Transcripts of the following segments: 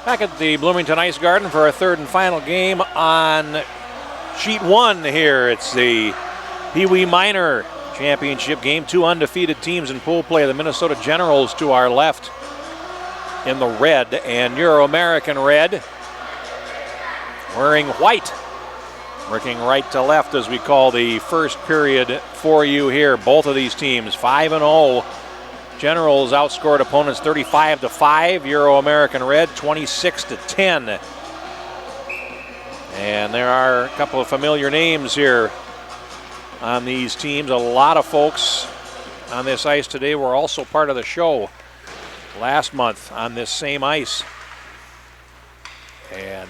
Back at the Bloomington Ice Garden for our third and final game on sheet one here. It's the Pee Wee Minor Championship game. Two undefeated teams in pool play. The Minnesota Generals to our left in the red, and Euro-American red wearing white. Working right to left as we call the first period for you here. Both of these teams 5-0. Generals outscored opponents 35-5. Euro-American red 26-10. And there are a couple of familiar names here on these teams. A lot of folks on this ice today were also part of the show last month on this same ice. And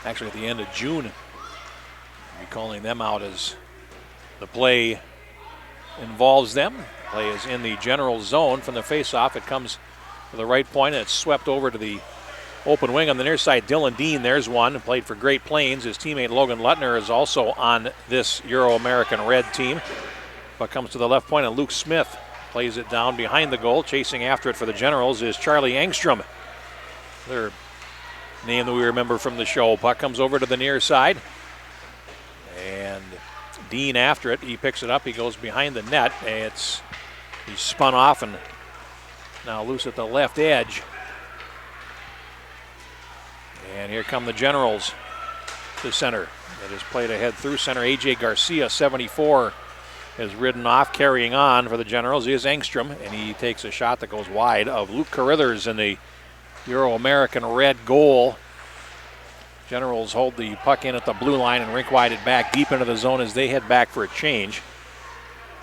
actually at the end of June, we'll be calling them out as the play involves them. Play is in the general zone from the faceoff. It comes to the right point and it's swept over to the open wing on the near side. Dylan Dean, there's one, played for Great Plains. His teammate Logan Lutner is also on this Euro-American red team. But comes to the left point and Luke Smith plays it down behind the goal. Chasing after it for the Generals is Charlie Engstrom. Their name that we remember from the show. Puck comes over to the near side. And Dean after it. He picks it up. He goes behind the net. He's spun off and now loose at the left edge. And here come the Generals to center. It is played ahead through center. A.J. Garcia, 74, is ridden off. Carrying on for the Generals is Engstrom, and he takes a shot that goes wide of Luke Carithers in the Euro-American red goal. Generals hold the puck in at the blue line and rink wide it back deep into the zone as they head back for a change.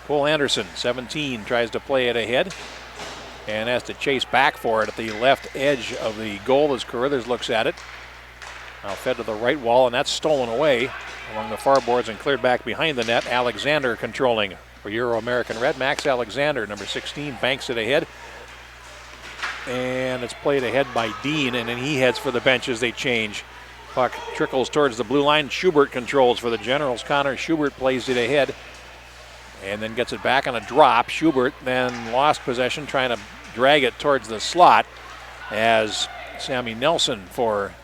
Cole Anderson, 17, tries to play it ahead and has to chase back for it at the left edge of the goal as Carithers looks at it. Now fed to the right wall, and that's stolen away along the far boards and cleared back behind the net. Alexander controlling for Euro-American red. Max Alexander, number 16, banks it ahead. And it's played ahead by Dean, and then he heads for the bench as they change. Puck trickles towards the blue line. Schubert controls for the Generals. Connor Schubert plays it ahead and then gets it back on a drop. Schubert then lost possession, trying to drag it towards the slot as Sammy Nelson for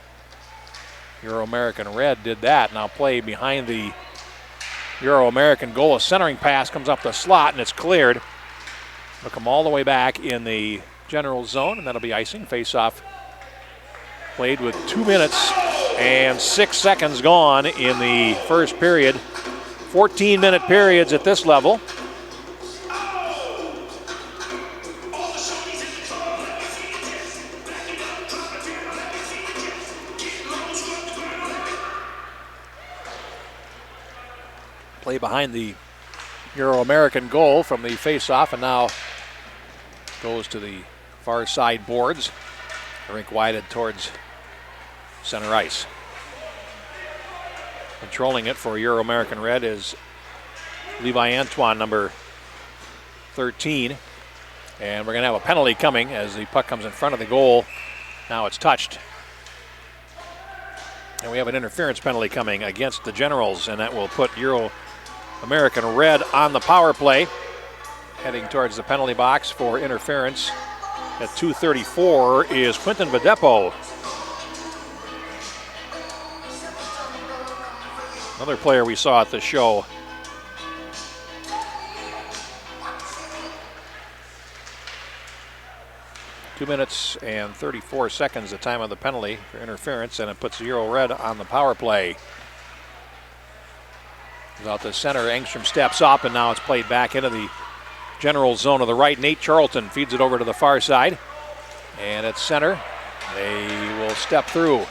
Euro-American red did that. Now play behind the Euro-American goal. A centering pass comes up the slot and it's cleared. It'll come all the way back in the general zone, and that'll be icing. Face-off played with 2 minutes and 6 seconds gone in the first period. 14-minute periods at this level. Play behind the Euro-American goal from the face-off, and now goes to the far side boards. Rink widened towards center ice. Controlling it for Euro-American red is Levi Antoine, number 13. And we're going to have a penalty coming as the puck comes in front of the goal. Now it's touched. And we have an interference penalty coming against the Generals, and that will put Euro-American red on the power play. Heading towards the penalty box for interference at 2:34 is Quinton Vadepo. Another player we saw at the show. Two minutes and 34 seconds, the time of the penalty for interference, and it puts Euro red on the power play. Out the center, Engstrom steps up, and now it's played back into the general zone of the right. Nate Charlton feeds it over to the far side. And at center, they will step through.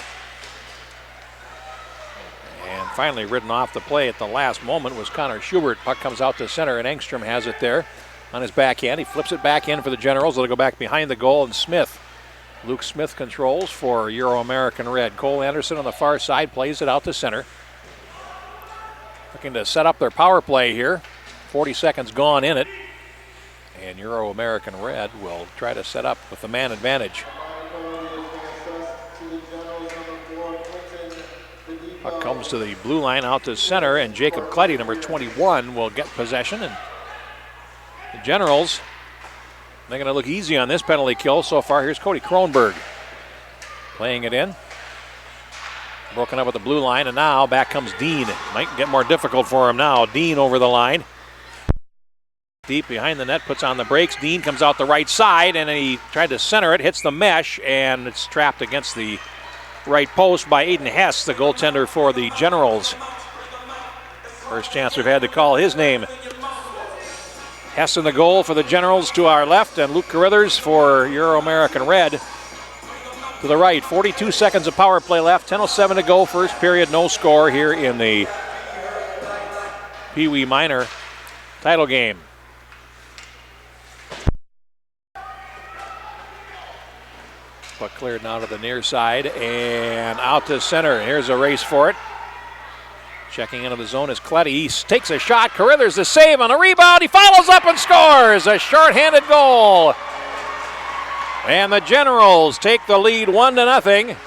And finally ridden off the play at the last moment was Connor Schubert. Puck comes out to center, and Engstrom has it there on his backhand. He flips it back in for the Generals. It'll go back behind the goal, and Smith, Luke Smith controls for Euro-American red. Cole Anderson on the far side plays it out to center. Looking to set up their power play here. 40 seconds gone in it. And Euro-American red will try to set up with the man advantage. Puck comes to the blue line out to center, and Jacob Cletty, number 21, will get possession. And the Generals They're going to look easy on this penalty kill so far. Here's Cody Kronberg playing it in. Broken up at the blue line, and now back comes Dean. Might get more difficult for him now. Dean over the line. Deep behind the net, puts on the brakes. Dean comes out the right side, and he tried to center it, hits the mesh, and it's trapped against the right post by Aiden Hess, the goaltender for the Generals. First chance we've had to call his name. Hess in the goal for the Generals to our left, and Luke Carruthers for Euro-American Red to the right. 42 seconds of power play left, 10:07 to go, first period, no score here in the Pee Wee Minor title game. Puck cleared now to the near side and out to center. Here's a race for it. Checking into the zone is Cletty. He takes a shot. Carruthers the save on a rebound. He follows up and scores a shorthanded goal. And the Generals take the lead 1-0.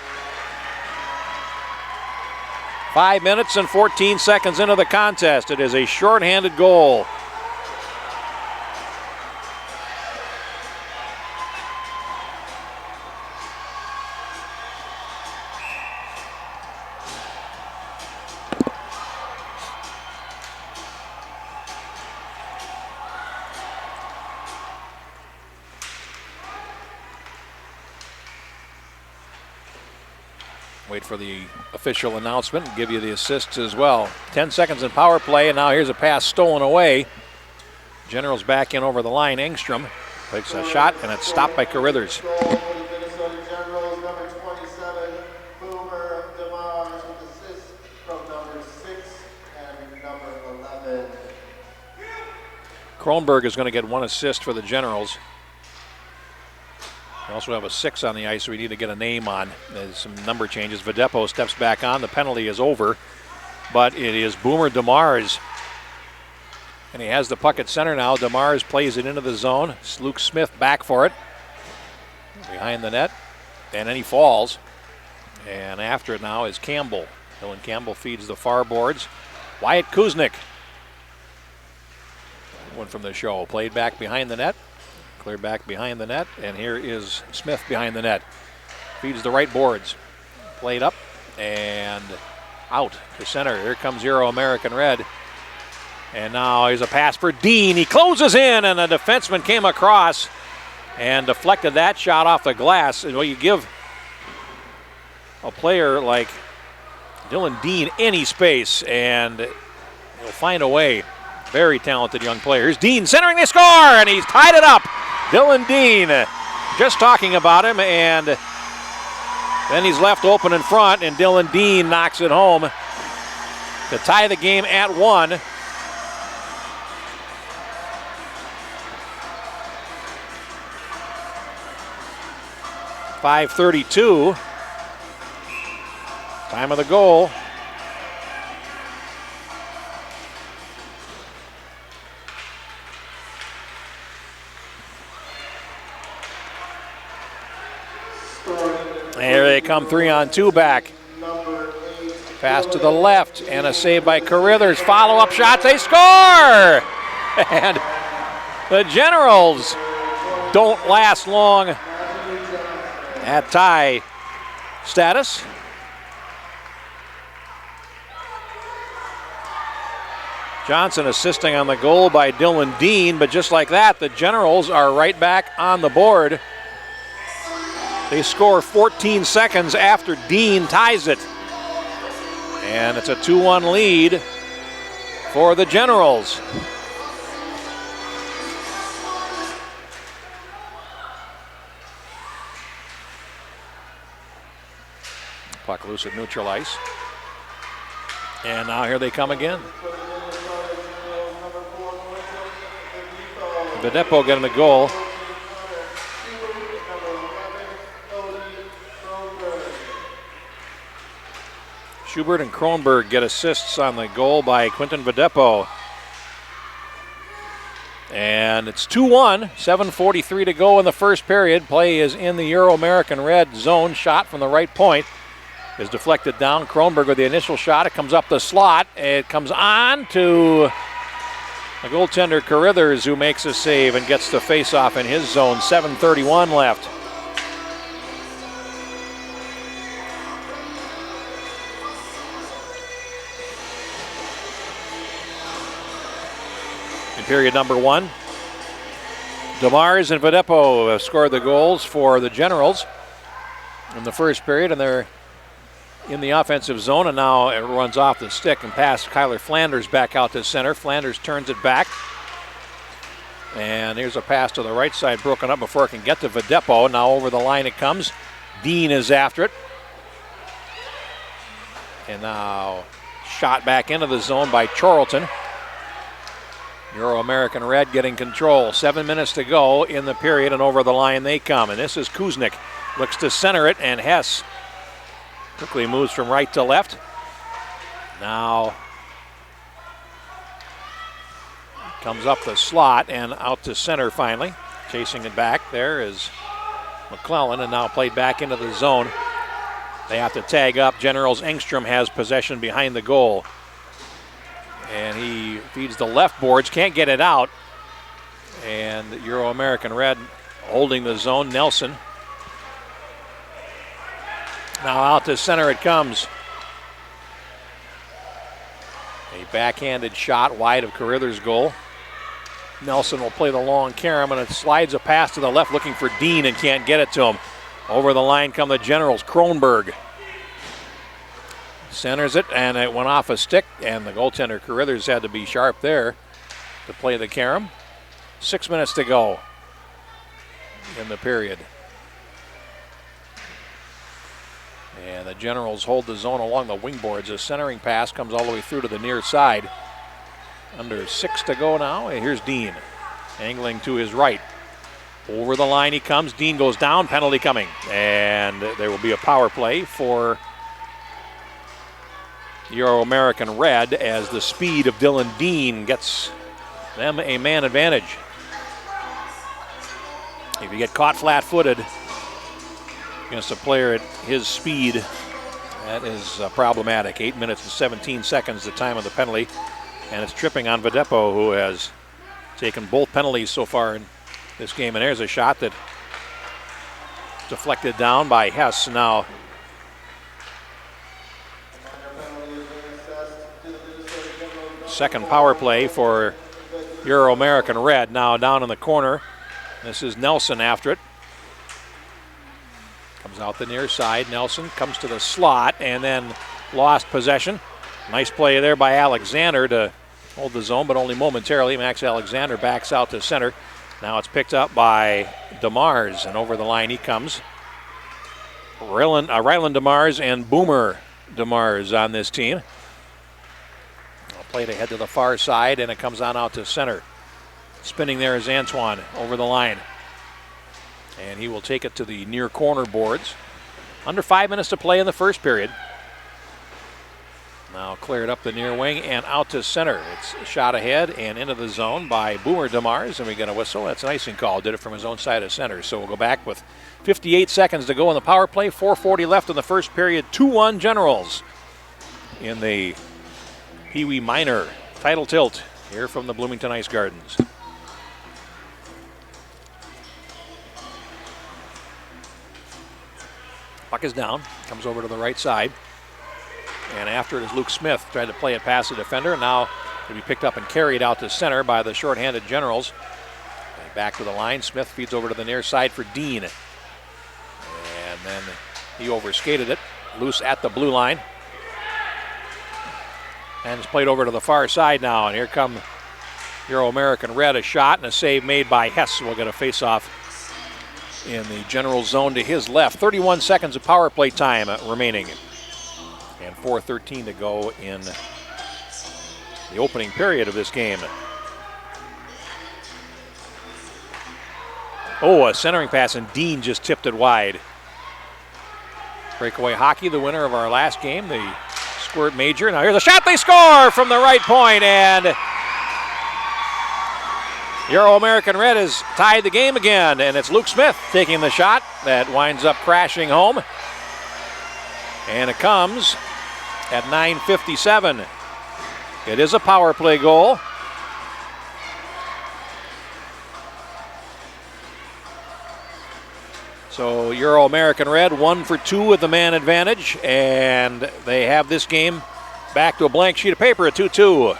5 minutes and 14 seconds into the contest. It is a shorthanded goal. Wait for the official announcement and give you the assists as well. 10 seconds in power play, and now here's a pass stolen away. Generals back in over the line. Engstrom takes a shot, and it's stopped by Carruthers. Kronberg is going to get one assist for the Generals. We also have a 6 on the ice, so we need to get a name on. There's some number changes. Vedepo steps back on. The penalty is over, but it is Boomer DeMars. And he has the puck at center now. DeMars plays it into the zone. It's Luke Smith back for it. Behind the net. And then he falls. And after it now is Campbell. Dylan Campbell feeds the far boards. Wyatt Kuznick. One from the show. Played back behind the net. Cleared back behind the net, and here is Smith behind the net. Feeds the right boards. Played up and out to center. Here comes Euro-American Red. And now here's a pass for Dean. He closes in, and a defenseman came across and deflected that shot off the glass. And when you give a player like Dylan Dean any space, and he'll find a way. Very talented young player. Here's Dean centering, they score, and he's tied it up. Dylan Dean, just talking about him, and then he's left open in front, and Dylan Dean knocks it home to tie the game at 1. .532, time of the goal. Here they come, 3-on-2 back. Pass to the left, and a save by Carruthers. Follow-up shots, they score! And the Generals don't last long at tie status. Johnson assisting on the goal by Dylan Dean, but just like that, the Generals are right back on the board. They score 14 seconds after Dean ties it. And it's a 2-1 lead for the Generals. Puck loose at neutral ice. And now here they come again. Vedepo getting the goal. Schubert and Kronberg get assists on the goal by Quinton Vedepo. And it's 2-1, 7:43 to go in the first period. Play is in the Euro-American Red zone. Shot from the right point is deflected down. Kronberg with the initial shot. It comes up the slot. It comes on to The goaltender Carithers, who makes a save and gets the face-off in his zone. 7:31 left. In period number 1, DeMars and Vedepo have scored the goals for the Generals in the first period, and they're in the offensive zone, and now it runs off the stick and past Kyler Flanders back out to center. Flanders turns it back. And here's a pass to the right side, broken up before it can get to Vedepo. Now over the line it comes. Dean is after it. And now shot back into the zone by Charlton. Euro-American Red getting control. 7 minutes to go in the period, and over the line they come. And this is Kuznick. Looks to center it, and Hess quickly moves from right to left. Now comes up the slot and out to center finally. Chasing it back there is McClellan, and now played back into the zone. They have to tag up. Generals Engstrom has possession behind the goal. And he feeds the left boards, can't get it out. And Euro-American Red holding the zone. Nelson. Now out to center it comes. A backhanded shot wide of Carithers' goal. Nelson will play the long carom, and it slides a pass to the left looking for Dean and can't get it to him. Over the line come the Generals. Kronberg centers it, and it went off a stick, and the goaltender Carithers had to be sharp there to play the carom. 6 minutes to go in the period. And the Generals hold the zone along the wing boards. A centering pass comes all the way through to the near side. Under 6 to go now. And here's Dean angling to his right. Over the line he comes. Dean goes down. Penalty coming. And there will be a power play for Euro-American Red as the speed of Dylan Dean gets them a man advantage. If you get caught flat-footed against a player at his speed, that is problematic. 8 minutes and 17 seconds the time of the penalty. And it's tripping on Vedepo, who has taken both penalties so far in this game. And there's a shot that deflected down by Hess. Now second power play for Euro-American Red. Now down in the corner. This is Nelson after it. Comes out the near side. Nelson comes to the slot and then lost possession. Nice play there by Alexander to hold the zone, but only momentarily. Max Alexander backs out to center. Now it's picked up by DeMars, and over the line he comes. Ryland DeMars and Boomer DeMars on this team. Played ahead to the far side, and it comes on out to center. Spinning there is Antoine over the line. And he will take it to the near corner boards. Under 5 minutes to play in the first period. Now cleared up the near wing and out to center. It's shot ahead and into the zone by Boomer DeMars, and we get a whistle. That's an icing call. Did it from his own side of center. So we'll go back with 58 seconds to go in the power play. 4:40 left in the first period. 2-1 Generals in the Pee Wee Minor title tilt here from the Bloomington Ice Gardens. Puck is down, comes over to the right side. And after it is Luke Smith, tried to play it past the defender. Now it'll be picked up and carried out to center by the shorthanded Generals. And back to the line, Smith feeds over to the near side for Dean. And then he overskated it, loose at the blue line. And it's played over to the far side now. And here come Euro-American Red, a shot and a save made by Hess. We'll get a face-off in the General zone to his left. 31 seconds of power play time remaining. And 4:13 to go in the opening period of this game. Oh, a centering pass, and Dean just tipped it wide. Breakaway hockey, the winner of our last game, the Squirt Major. Now here's a shot, they score from the right point, and Euro-American Red has tied the game again, and it's Luke Smith taking the shot that winds up crashing home. And it comes at 9:57. It is a power play goal. So Euro-American Red 1 for 2 with the man advantage, and they have this game back to a blank sheet of paper at 2-2.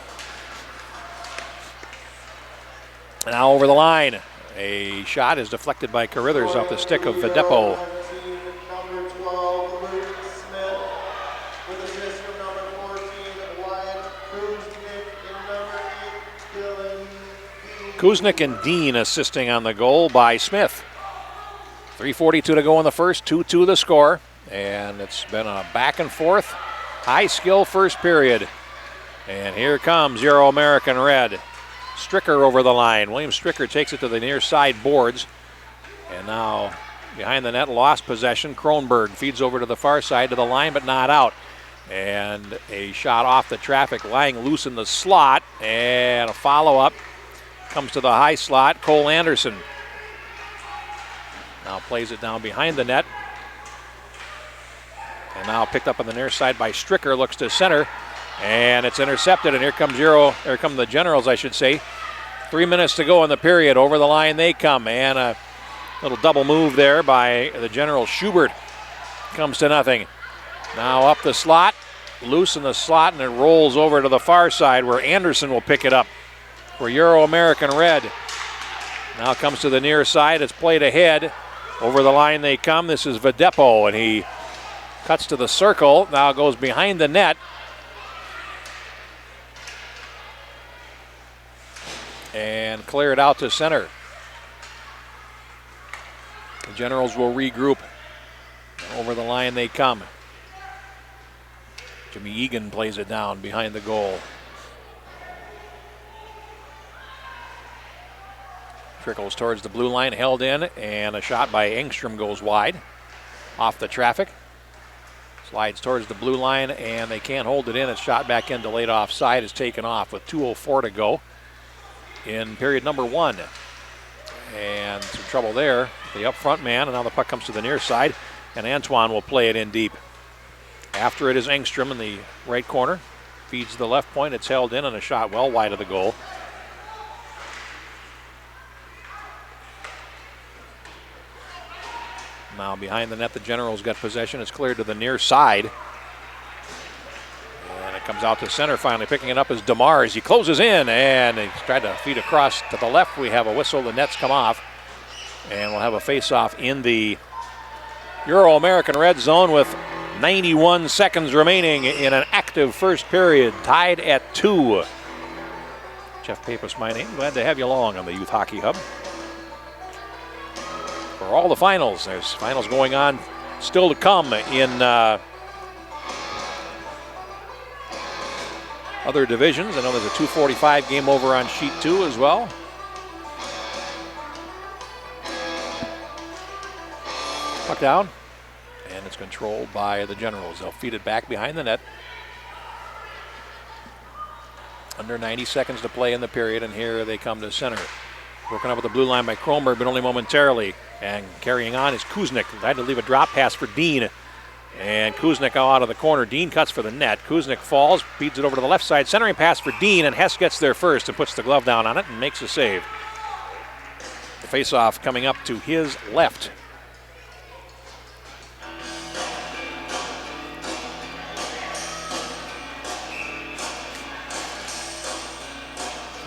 Now over the line. A shot is deflected by Carruthers off the stick of Videpo. Kuznick and Dean assisting on the goal by Smith. 3:42 to go in the first, 2-2 the score. And it's been a back and forth, high skill first period. And here comes Euro-American Red. Stricker over the line. William Stricker takes it to the near side boards. And now behind the net, lost possession. Kronberg feeds over to the far side to the line, but not out. And a shot off the traffic, lying loose in the slot. And a follow-up comes to the high slot. Cole Anderson now plays it down behind the net. And now picked up on the near side by Stricker. Looks to center. And it's intercepted, and here come the Generals, I should say. 3 minutes to go in the period. Over the line they come, and a little double move there by the General. Schubert comes to nothing. Now up the slot, loose in the slot, and it rolls over to the far side where Anderson will pick it up for Euro-American Red. Now comes to the near side. It's played ahead. Over the line they come. This is Videpo, and he cuts to the circle. Now goes behind the net. And clear it out to center. The Generals will regroup. Over the line they come. Jimmy Egan plays it down behind the goal. Trickles towards the blue line, held in, and a shot by Engstrom goes wide. Off the traffic. Slides towards the blue line, and they can't hold it in. It's shot back in, delayed offside, is taken off with 2:04 to go in period number 1. And some trouble there. The up front man, and now the puck comes to the near side, and Antoine will play it in deep. After it is Engstrom in the right corner. Feeds the left point, it's held in, and a shot well wide of the goal. Now behind the net, the Generals got possession. It's cleared to the near side. And it comes out to center finally. Picking it up is DeMars. He closes in, and he's tried to feed across to the left. We have a whistle. The nets come off. And we'll have a face-off in the Euro-American Red zone with 91 seconds remaining in an active first period. Tied at 2. Jeff Pappas, my name. Glad to have you along on the Youth Hockey Hub. For all the finals. There's finals going on still to come in other divisions. I know there's a 2:45 game over on sheet 2 as well. Puck down, and it's controlled by the Generals. They'll feed it back behind the net. Under 90 seconds to play in the period, and here they come to center. Broken up at the blue line by Kronberg, but only momentarily. And carrying on is Kuznick. Tried to leave a drop pass for Dean. And Kuznick out of the corner. Dean cuts for the net. Kuznick falls, feeds it over to the left side. Centering pass for Dean, and Hess gets there first and puts the glove down on it and makes a save. The faceoff coming up to his left.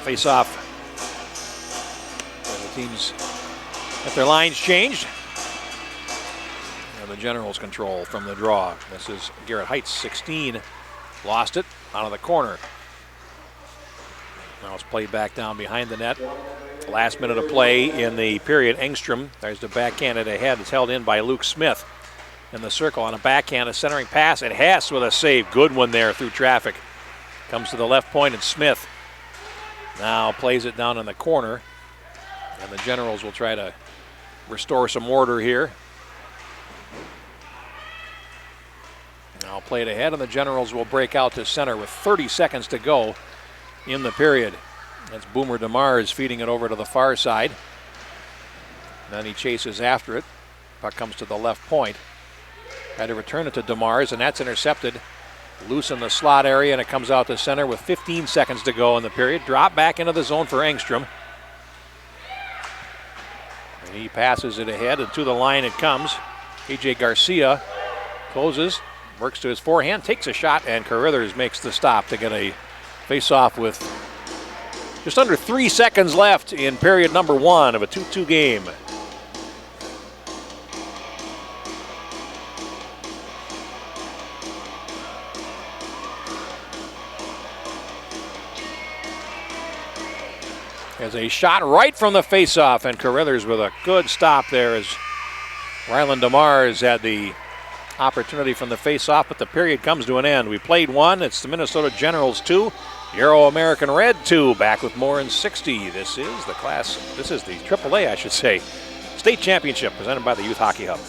Faceoff. The teams get their lines changed. And the Generals control from the draw. This is Garrett Heights, 16. Lost it out of the corner. Now it's played back down behind the net. Last minute of play in the period. Engstrom, there's the backhand it ahead. It's held in by Luke Smith in the circle on a backhand, a centering pass, and Hess with a save. Good one there through traffic. Comes to the left point, and Smith now plays it down in the corner. And the Generals will try to restore some order here. Now play it ahead, and the Generals will break out to center with 30 seconds to go in the period. That's Boomer DeMars feeding it over to the far side. Then he chases after it. Puck comes to the left point. Had to return it to DeMars, and that's intercepted. Loose in the slot area, and it comes out to center with 15 seconds to go in the period. Drop back into the zone for Engstrom. He passes it ahead, and to the line it comes. A.J. Garcia closes, works to his forehand, takes a shot, and Carruthers makes the stop to get a face-off with just under 3 seconds left in period number 1 of a 2-2 game. As a shot right from the face-off, and Carruthers with a good stop there as Ryland DeMars had the opportunity from the face-off, but the period comes to an end. We played 1. It's the Minnesota Generals 2, Euro American Red 2. Back with more in 60. This is the AAA, I should say, state championship presented by the Youth Hockey Hub.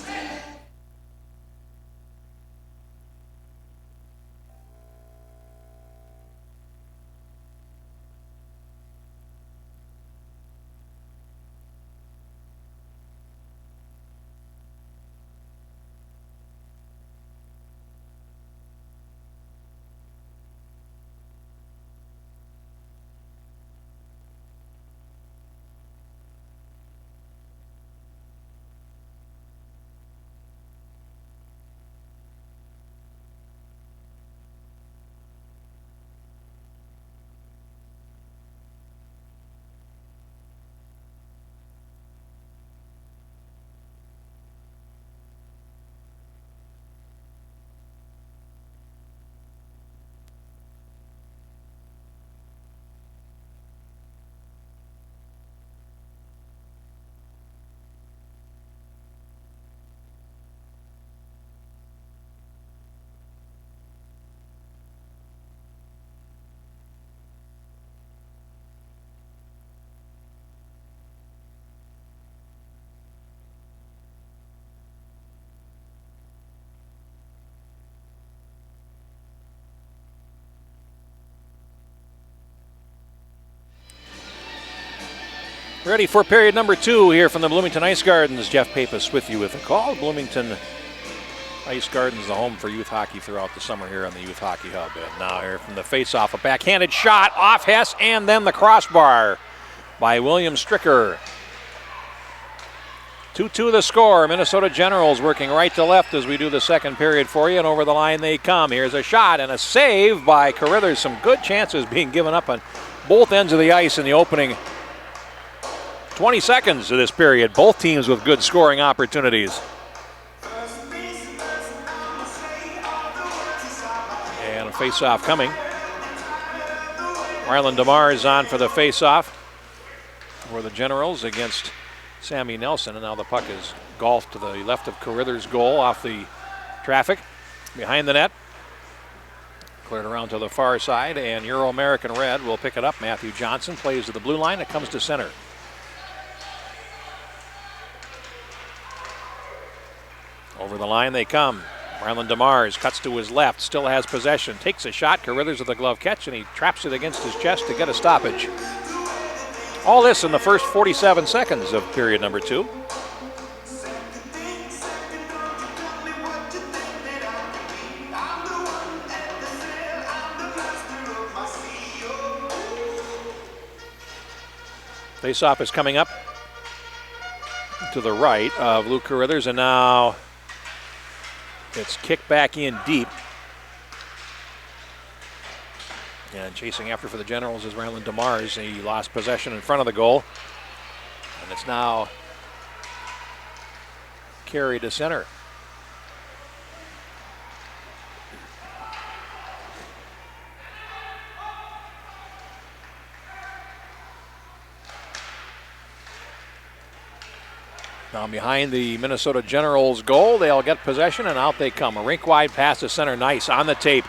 Ready for period number 2 here from the Bloomington Ice Gardens. Jeff Pappas with you with a call. Bloomington Ice Gardens, the home for youth hockey throughout the summer here on the Youth Hockey Hub. And now here from the face-off, a backhanded shot off Hess, and then the crossbar by William Stricker. 2-2 the score. Minnesota Generals working right to left as we do the second period for you, and over the line they come. Here's a shot and a save by Carruthers. Some good chances being given up on both ends of the ice in the opening 20 seconds of this period. Both teams with good scoring opportunities. And a face-off coming. Ryland DeMars on for the face-off for the Generals against Sammy Nelson. And now the puck is golfed to the left of Carruthers' goal off the traffic. Behind the net. Cleared around to the far side, and Euro American Red will pick it up. Matthew Johnson plays to the blue line. It comes to center. Over the line they come. Ryland DeMars cuts to his left, still has possession, takes a shot. Carruthers with a glove catch, and he traps it against his chest to get a stoppage. All this in the first 47 seconds of period number 2. Face-off is coming up to the right of Luke Carruthers, and now it's kicked back in deep. And chasing after for the Generals is Ryland DeMars. He lost possession in front of the goal. And it's now carried to center. Now behind the Minnesota Generals goal, they'll get possession, and out they come. A rink-wide pass to center, nice, on the tape.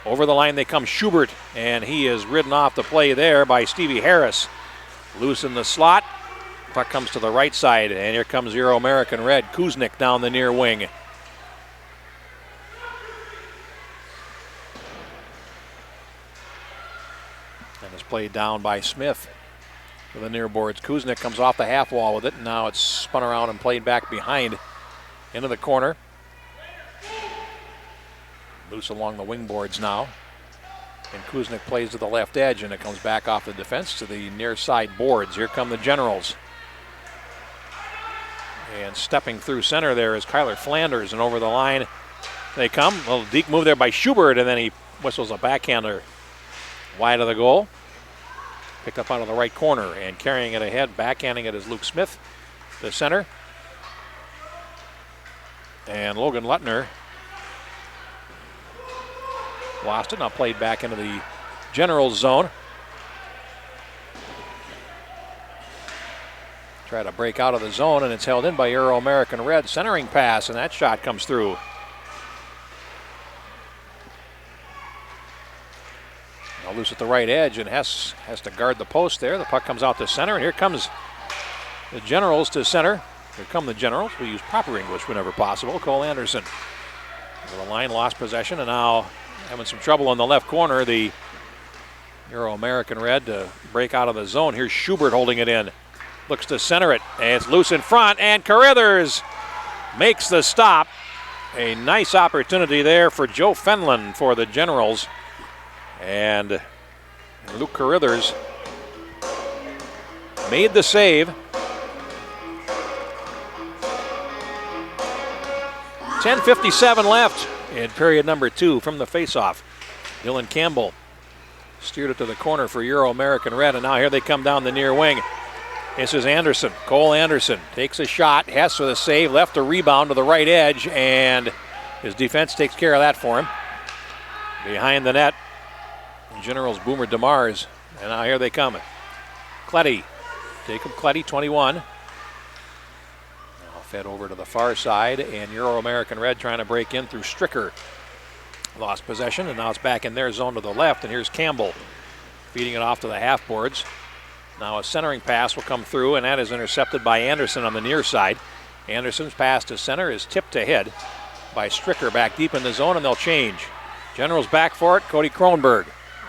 Over the line they come, Schubert, and he is ridden off the play there by Stevie Harris. Loose in the slot, puck comes to the right side, and here comes Euro American Red. Kuznick down the near wing. And it's played down by Smith. For the near boards, Kuznick comes off the half wall with it, and now it's spun around and played back behind into the corner. Loose along the wing boards now. And Kuznick plays to the left edge, and it comes back off the defense to the near side boards. Here come the Generals. And stepping through center there is Kyler Flanders, and over the line they come. A little deep move there by Schubert, and then he whistles a backhander wide of the goal. Picked up out of the right corner, and carrying it ahead, backhanding it is Luke Smith, the center. And Logan Lutner lost it, now played back into the Generals zone. Try to break out of the zone, and it's held in by Euro American Red. Centering pass, and that shot comes through. Now loose at the right edge, and Hess has to guard the post there. The puck comes out to center, and here comes the Generals to center. Here come the Generals. We use proper English whenever possible. Cole Anderson. The line lost possession, and now having some trouble in the left corner. The Euro American Red to break out of the zone. Here's Schubert holding it in. Looks to center it, and it's loose in front, and Carithers makes the stop. A nice opportunity there for Joe Fenlon for the Generals. And Luke Carithers made the save. 10:57 left in period number 2 from the faceoff. Dylan Campbell steered it to the corner for Euro American Red, and now here they come down the near wing. This is Anderson. Cole Anderson takes a shot. Hess with a save. Left a rebound to the right edge, and his defense takes care of that for him. Behind the net, Generals Boomer DeMars. And now here they come. Cletty. Jacob Cletty, 21. Now fed over to the far side, and Euro American Red trying to break in through Stricker. Lost possession, and now it's back in their zone to the left, and here's Campbell feeding it off to the half boards. Now a centering pass will come through, and that is intercepted by Anderson on the near side. Anderson's pass to center is tipped ahead by Stricker back deep in the zone, and they'll change. Generals back for it, Cody Kronberg.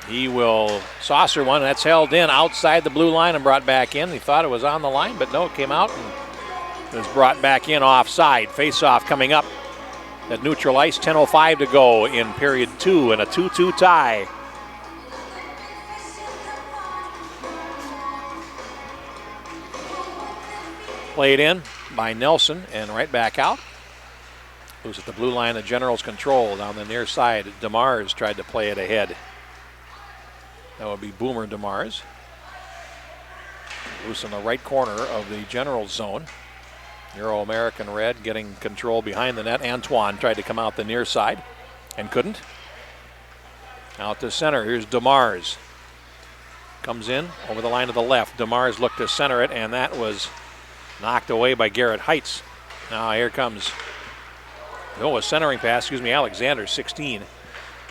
He will saucer one, and that's held in outside the blue line and brought back in. He thought it was on the line, but no, it came out and was brought back in offside. Face-off coming up at neutral ice, 10:05 to go in period 2, and a 2-2 tie. Played in by Nelson and right back out. Loose at the blue line, the Generals control down the near side. DeMars tried to play it ahead. That would be Boomer DeMars. Loose in the right corner of the Generals zone. Euro American Red getting control behind the net. Antoine tried to come out the near side and couldn't. Out to center, here's DeMars. Comes in over the line to the left. DeMars looked to center it, and that was knocked away by Garrett Heights. Now here comes, a centering pass, Alexander, 16.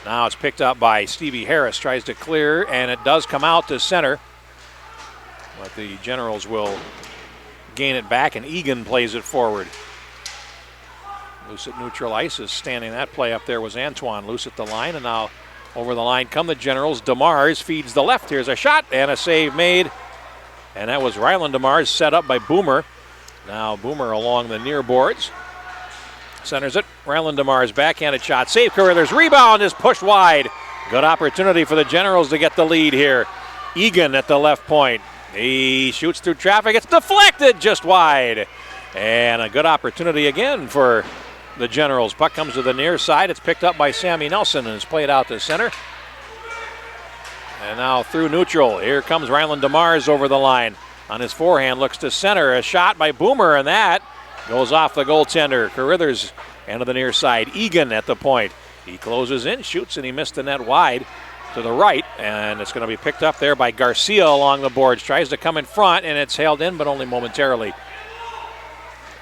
Now it's picked up by Stevie Harris, tries to clear, and it does come out to center. But the Generals will gain it back, and Egan plays it forward. Loose at neutral ice is standing that play up there was Antoine. Loose at the line, and now over the line come the Generals. DeMars feeds the left. Here's a shot, and a save made. And that was Ryland DeMars, set up by Boomer. Now Boomer along the near boards. Centers it. Ryland DeMars backhanded shot. Save Carithers. Rebound is pushed wide. Good opportunity for the Generals to get the lead here. Egan at the left point. He shoots through traffic. It's deflected just wide. And a good opportunity again for the Generals. Puck comes to the near side. It's picked up by Sammy Nelson and is played out to center. And now through neutral. Here comes Ryland DeMars over the line. On his forehand, looks to center. A shot by Boomer, and that goes off the goaltender. Carithers into the near side. Egan at the point. He closes in, shoots, and he missed the net wide to the right. And it's going to be picked up there by Garcia along the boards. Tries to come in front, and it's held in, but only momentarily.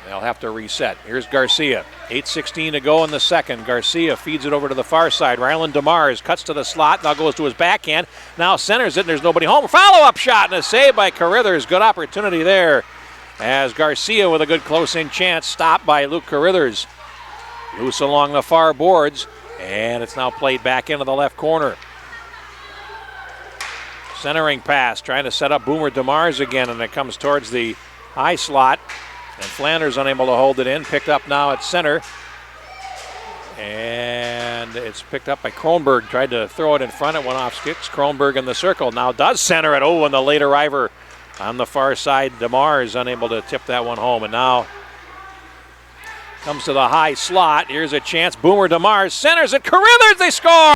They'll have to reset. Here's Garcia. 8:16 to go in the second. Garcia feeds it over to the far side. Ryland DeMars cuts to the slot. Now goes to his backhand. Now centers it, and there's nobody home. Follow-up shot and a save by Carithers. Good opportunity there as Garcia with a good close-in chance. Stopped by Luke Carithers. Loose along the far boards, and it's now played back into the left corner. Centering pass, trying to set up Boomer DeMars again, and it comes towards the high slot. And Flanders unable to hold it in. Picked up now at center. And it's picked up by Kronberg. Tried to throw it in front. It went off sticks. Kronberg in the circle. Now does center it. Oh, and the late arriver on the far side. DeMars unable to tip that one home. And now Comes to the high slot. Here's a chance. Boomer DeMars centers it. Carruthers, they score!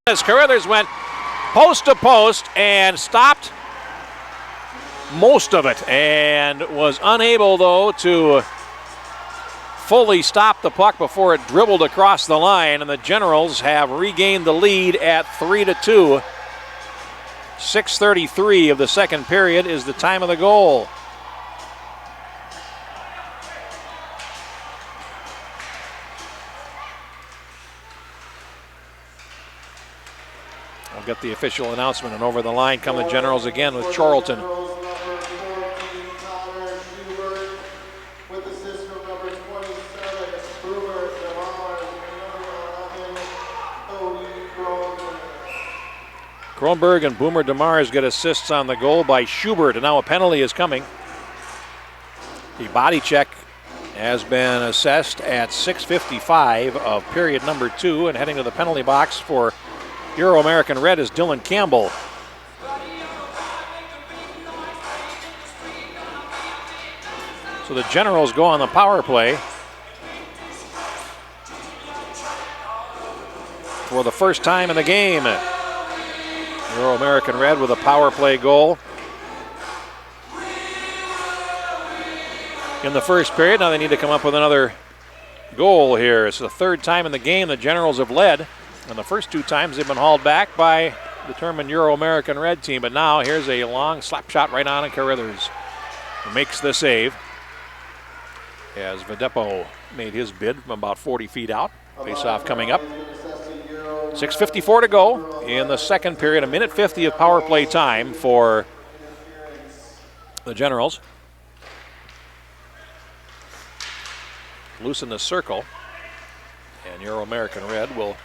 As Carruthers went post to post and stopped most of it, and was unable, though, to fully stop the puck before it dribbled across the line, and the Generals have regained the lead at 3-2. 6:33 of the second period is the time of the goal. I'll get the official announcement, and over the line come the Generals again with Charlton. Kronberg and Boomer DeMars get assists on the goal by Schubert, and now a penalty is coming. The body check has been assessed at 6:55 of period number 2, and heading to the penalty box for Euro-American Red is Dylan Campbell. So the Generals go on the power play for the first time in the game. Euro-American Red with a power play goal in the first period. Now they need to come up with another goal here. It's the third time in the game the Generals have led, and the first 2 times they've been hauled back by the determined Euro-American Red team. But now here's a long slap shot right on Carruthers, who makes the save as Vedepo made his bid from about 40 feet out. Face-off coming up. 6:54 to go in the second period. 1:50 of power play time for the Generals. Loose in the circle, and Euro-American Red will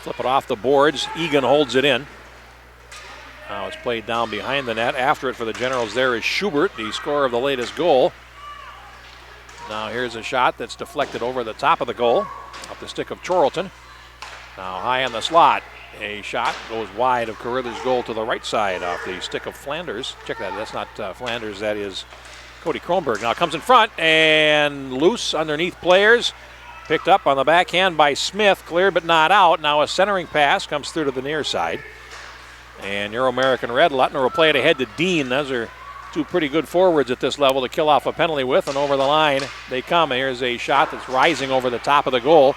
flip it off the boards. Egan holds it in. Now it's played down behind the net. After it for the Generals there is Schubert, the scorer of the latest goal. Now here's a shot that's deflected over the top of the goal, off the stick of Charlton. Now high on the slot. A shot goes wide of Carruthers' goal to the right side off the stick of Flanders. Check that, that's not Flanders, that is Cody Kronberg. Now comes in front and loose underneath players. Picked up on the backhand by Smith, cleared but not out. Now a centering pass comes through to the near side. And Euro-American Red, Luttner will play it ahead to Dean. Those are 2 pretty good forwards at this level to kill off a penalty with, and over the line they come. Here's a shot that's rising over the top of the goal.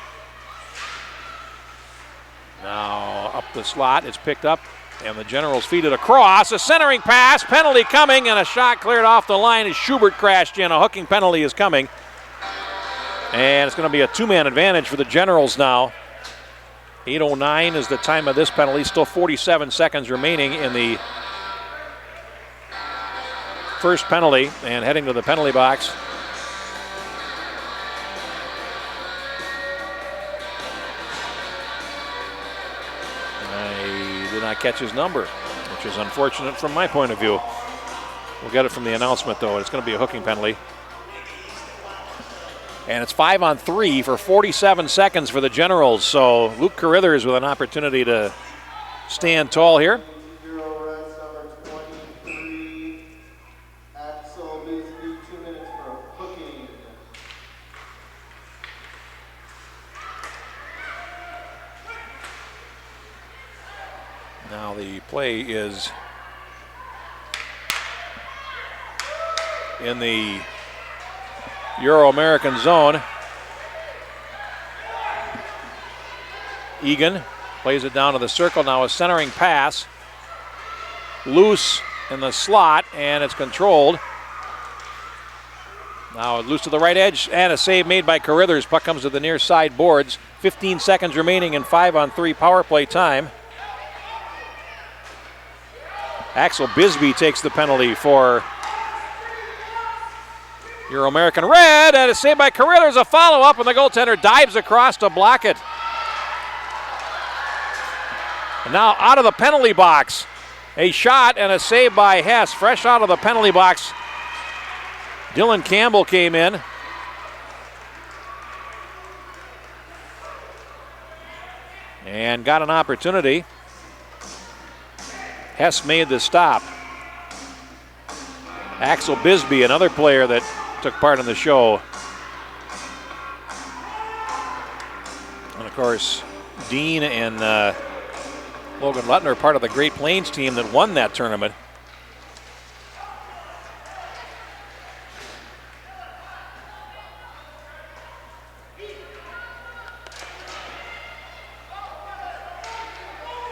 Now up the slot, it's picked up, and the Generals feed it across. A centering pass, penalty coming, and a shot cleared off the line as Schubert crashed in. A hooking penalty is coming. And it's going to be a 2-man advantage for the Generals now. 8:09 is the time of this penalty. Still 47 seconds remaining in the first penalty, and heading to the penalty box. I did not catch his number, which is unfortunate from my point of view. We'll get it from the announcement, though. It's going to be a hooking penalty. And it's 5-on-3 for 47 seconds for the Generals. So Luke Carruthers with an opportunity to stand tall here. Now the play is in the Euro-American zone. Egan plays it down to the circle. Now a centering pass. Loose in the slot, and it's controlled. Now loose to the right edge, and a save made by Carruthers. Puck comes to the near side boards. 15 seconds remaining in 5-on-3 power play time. Axel Bisbee takes the penalty for Euro-American Red, and a save by Carruthers. A follow-up, and the goaltender dives across to block it. And now out of the penalty box, a shot and a save by Hess. Fresh out of the penalty box, Dylan Campbell came in. And got an opportunity. Hess made the stop. Axel Bisbee, another player that took part in the show, And of course, Dean and Logan Lutner, part of the Great Plains team that won that tournament.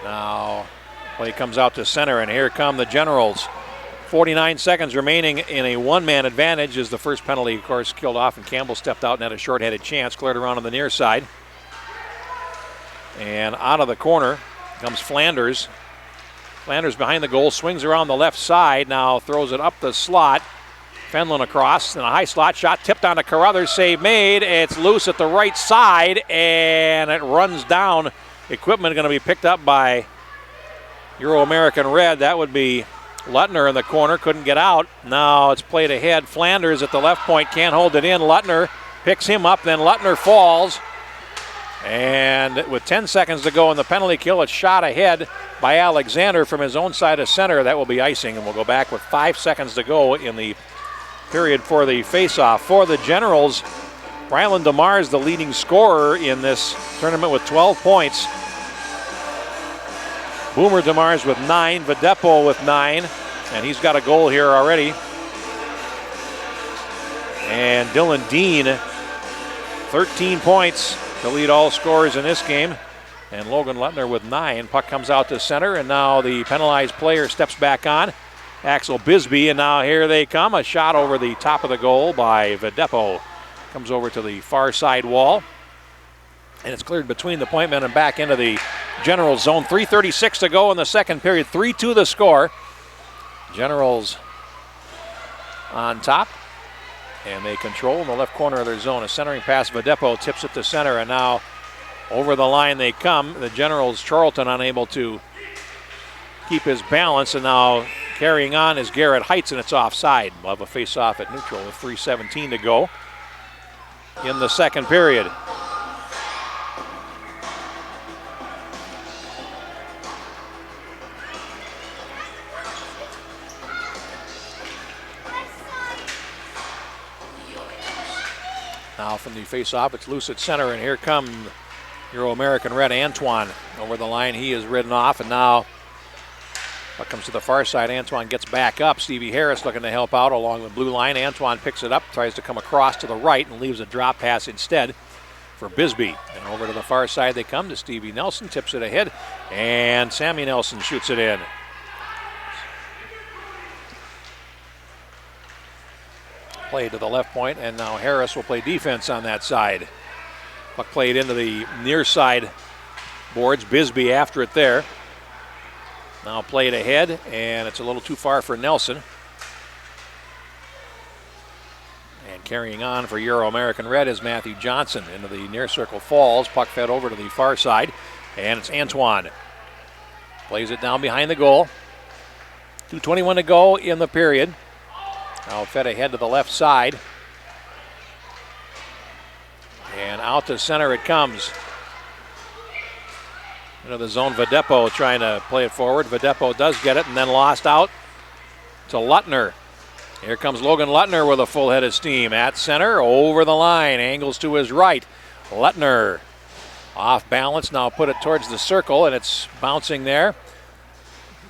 Now, play comes out to center, and here come the Generals. 49 seconds remaining in a one-man advantage as the first penalty, of course, killed off, and Campbell stepped out and had a short-headed chance, cleared around on the near side. And out of the corner comes Flanders. Flanders behind the goal, swings around the left side, now throws it up the slot. Fenlon across, and a high slot shot tipped onto Carruthers, save made. It's loose at the right side, and it runs down. Equipment going to be picked up by Euro-American Red. That would be Lutner in the corner, couldn't get out. Now it's played ahead. Flanders at the left point, can't hold it in. Lutner picks him up, then Lutner falls. And with 10 seconds to go in the penalty kill, it's shot ahead by Alexander from his own side of center. That will be icing, and we'll go back with 5 seconds to go in the period for the faceoff. For the Generals, Ryland DeMars, the leading scorer in this tournament with 12 points. Boomer DeMars with 9, Vedepo with 9, and he's got a goal here already. And Dylan Dean, 13 points to lead all scorers in this game. And Logan Lutner with 9. Puck comes out to center, and now the penalized player steps back on. Axel Bisbee, and now here they come. A shot over the top of the goal by Vedepo. Comes over to the far side wall. And it's cleared between the point men and back into the Generals zone. 3:36 to go in the second period. 3-2 the score. Generals on top. And they control in the left corner of their zone. A centering pass, Vedepo tips it to center, and now over the line they come. The Generals, Charlton, unable to keep his balance, and now carrying on is Garrett Heights, and it's offside. We'll have a face-off at neutral with 3:17 to go in the second period. Now from the face-off, it's loose at center, and here come Euro-American Red Antoine over the line. He is ridden off, and now puck comes to the far side. Antoine gets back up. Stevie Harris looking to help out along the blue line. Antoine picks it up, tries to come across to the right, and leaves a drop pass instead for Bisbee. And over to the far side they come to Stevie Nelson, tips it ahead, and Sammy Nelson shoots it in. Play to the left point, and now Harris will play defense on that side. Puck played into the near side boards. Bisbee after it there. Now played ahead, and it's a little too far for Nelson. And carrying on for Euro-American Red is Matthew Johnson into the near circle falls. Puck fed over to the far side, and it's Antoine. Plays it down behind the goal. 2:21 to go in the period. Now fed ahead to the left side. And out to center it comes. Into the zone, Vedepo trying to play it forward. Vedepo does get it, and then lost out to Lutner. Here comes Logan Lutner with a full head of steam. At center, over the line, angles to his right. Lutner off balance, now put it towards the circle, and it's bouncing there.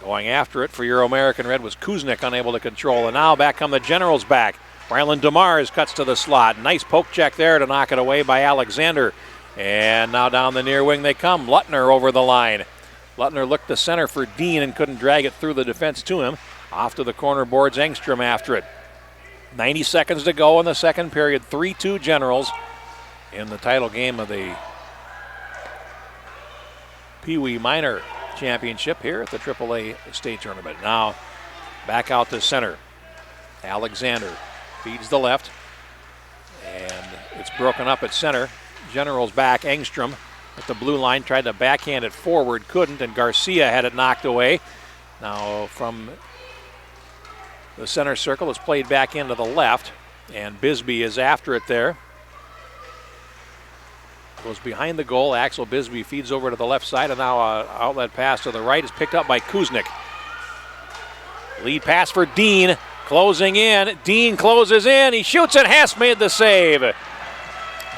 Going after it for Euro-American Red was Kuznick, unable to control. And now back come the Generals back. Ryland DeMars cuts to the slot. Nice poke check there to knock it away by Alexander. And now down the near wing they come. Lutner over the line. Lutner looked to center for Dean and couldn't drag it through the defense to him. Off to the corner boards, Engstrom after it. 90 seconds to go in the second period. 3-2 Generals in the title game of the Pee Wee Minor Championship here at the AAA State Tournament. Now back out to center. Alexander feeds the left, and it's broken up at center. Generals back. Engstrom at the blue line tried to backhand it forward, couldn't, and Garcia had it knocked away. Now from the center circle, it's played back into the left, and Bisbee is after it there. Goes behind the goal. Axel Bisbee feeds over to the left side, and now an outlet pass to the right is picked up by Kuznick. Lead pass for Dean, closing in. Dean closes in. He shoots it. Hess made the save.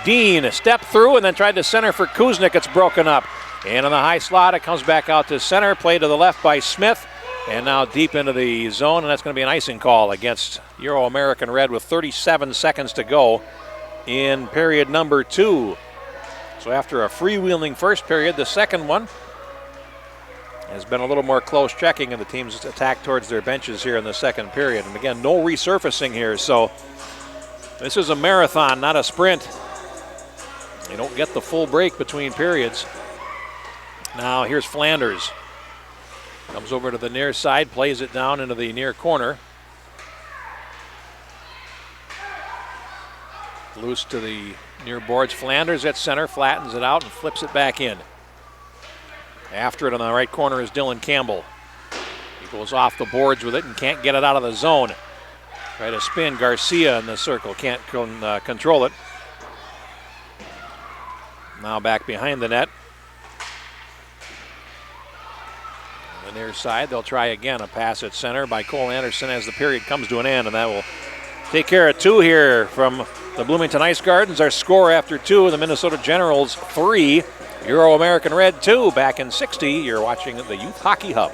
Dean stepped through and then tried to center for Kuznick. It's broken up. And in the high slot, it comes back out to center. Play to the left by Smith. And now deep into the zone, and that's going to be an icing call against Euro-American Red with 37 seconds to go in period number 2. So after a freewheeling first period, the second one has been a little more close checking, and the teams attack towards their benches here in the second period. And again, no resurfacing here, so this is a marathon, not a sprint. You don't get the full break between periods. Now here's Flanders. Comes over to the near side, plays it down into the near corner. Loose to the near boards. Flanders at center, flattens it out and flips it back in. After it on the right corner is Dylan Campbell. He goes off the boards with it and can't get it out of the zone. Try to spin. Garcia in the circle, can't control it. Now back behind the net. On the near side, they'll try again. A pass at center by Cole Anderson as the period comes to an end, and that will take care of 2 here from the Bloomington Ice Gardens. Our score after 2, the Minnesota Generals 3, Euro-American Red 2. Back in 60, you're watching the Youth Hockey Hub.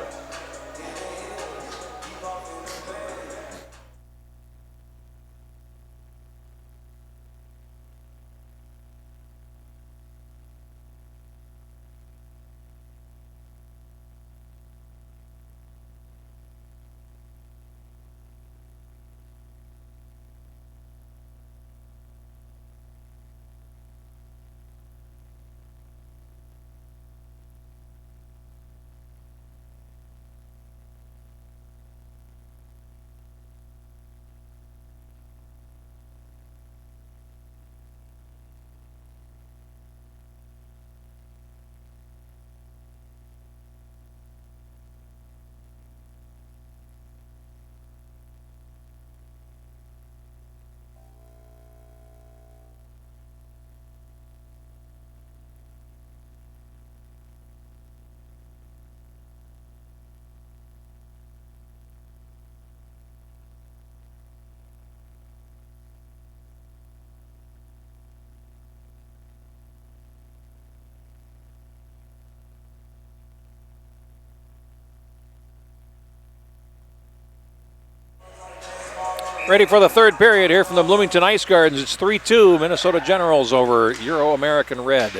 Ready for the third period here from the Bloomington Ice Gardens. It's 3-2 Minnesota Generals over Euro-American Red.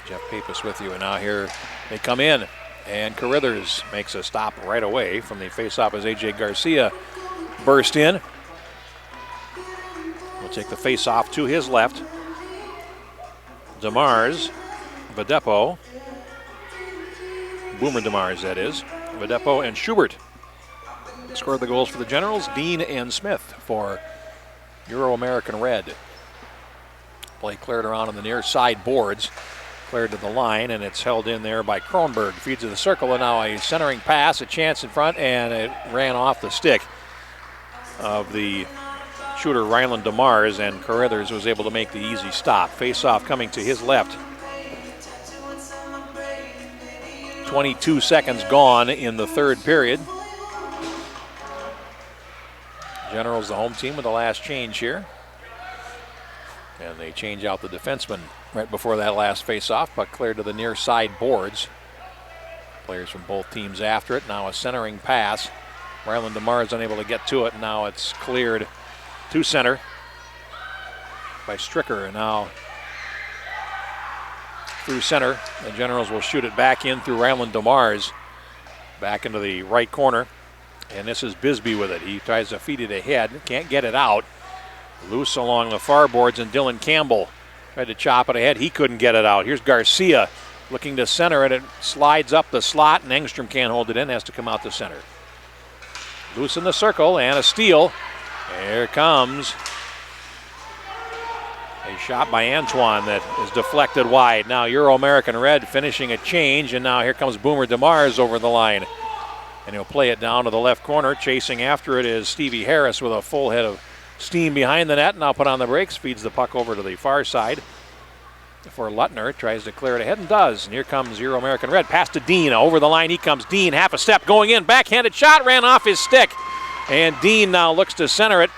Jeff Pappas with you, and now here they come in. And Carithers makes a stop right away from the faceoff as A.J. Garcia burst in. We'll take the faceoff to his left. DeMars, Vadepo, Boomer DeMars that is, Vadepo and Schubert scored the goals for the Generals. Dean and Smith for Euro-American Red. Play cleared around on the near side boards. Cleared to the line, and it's held in there by Kronberg. Feeds to the circle, and now a centering pass, a chance in front, and it ran off the stick of the shooter Ryland DeMars, and Carithers was able to make the easy stop. Face-off coming to his left. 22 seconds gone in the third period. Generals, the home team, with the last change here. And they change out the defenseman right before that last face-off, but cleared to the near side boards. Players from both teams after it. Now a centering pass. Ryland DeMars unable to get to it. Now it's cleared to center by Stricker. And now through center, the Generals will shoot it back in through Ryland DeMars. Back into the right corner. And this is Bisbee with it. He tries to feed it ahead, can't get it out. Loose along the far boards, and Dylan Campbell tried to chop it ahead. He couldn't get it out. Here's Garcia looking to center it. It slides up the slot, and Engstrom can't hold it in, has to come out to center. Loose in the circle, and a steal. There comes a shot by Antoine that is deflected wide. Now Euro-American Red finishing a change, and now here comes Boomer DeMars over the line. And he'll play it down to the left corner. Chasing after it is Stevie Harris with a full head of steam behind the net. Now put on the brakes, feeds the puck over to the far side for Luttner. Tries to clear it ahead and does. And here comes Euro-American Red. Pass to Dean. Over the line he comes. Dean, half a step going in. Backhanded shot, ran off his stick. And Dean now looks to center it.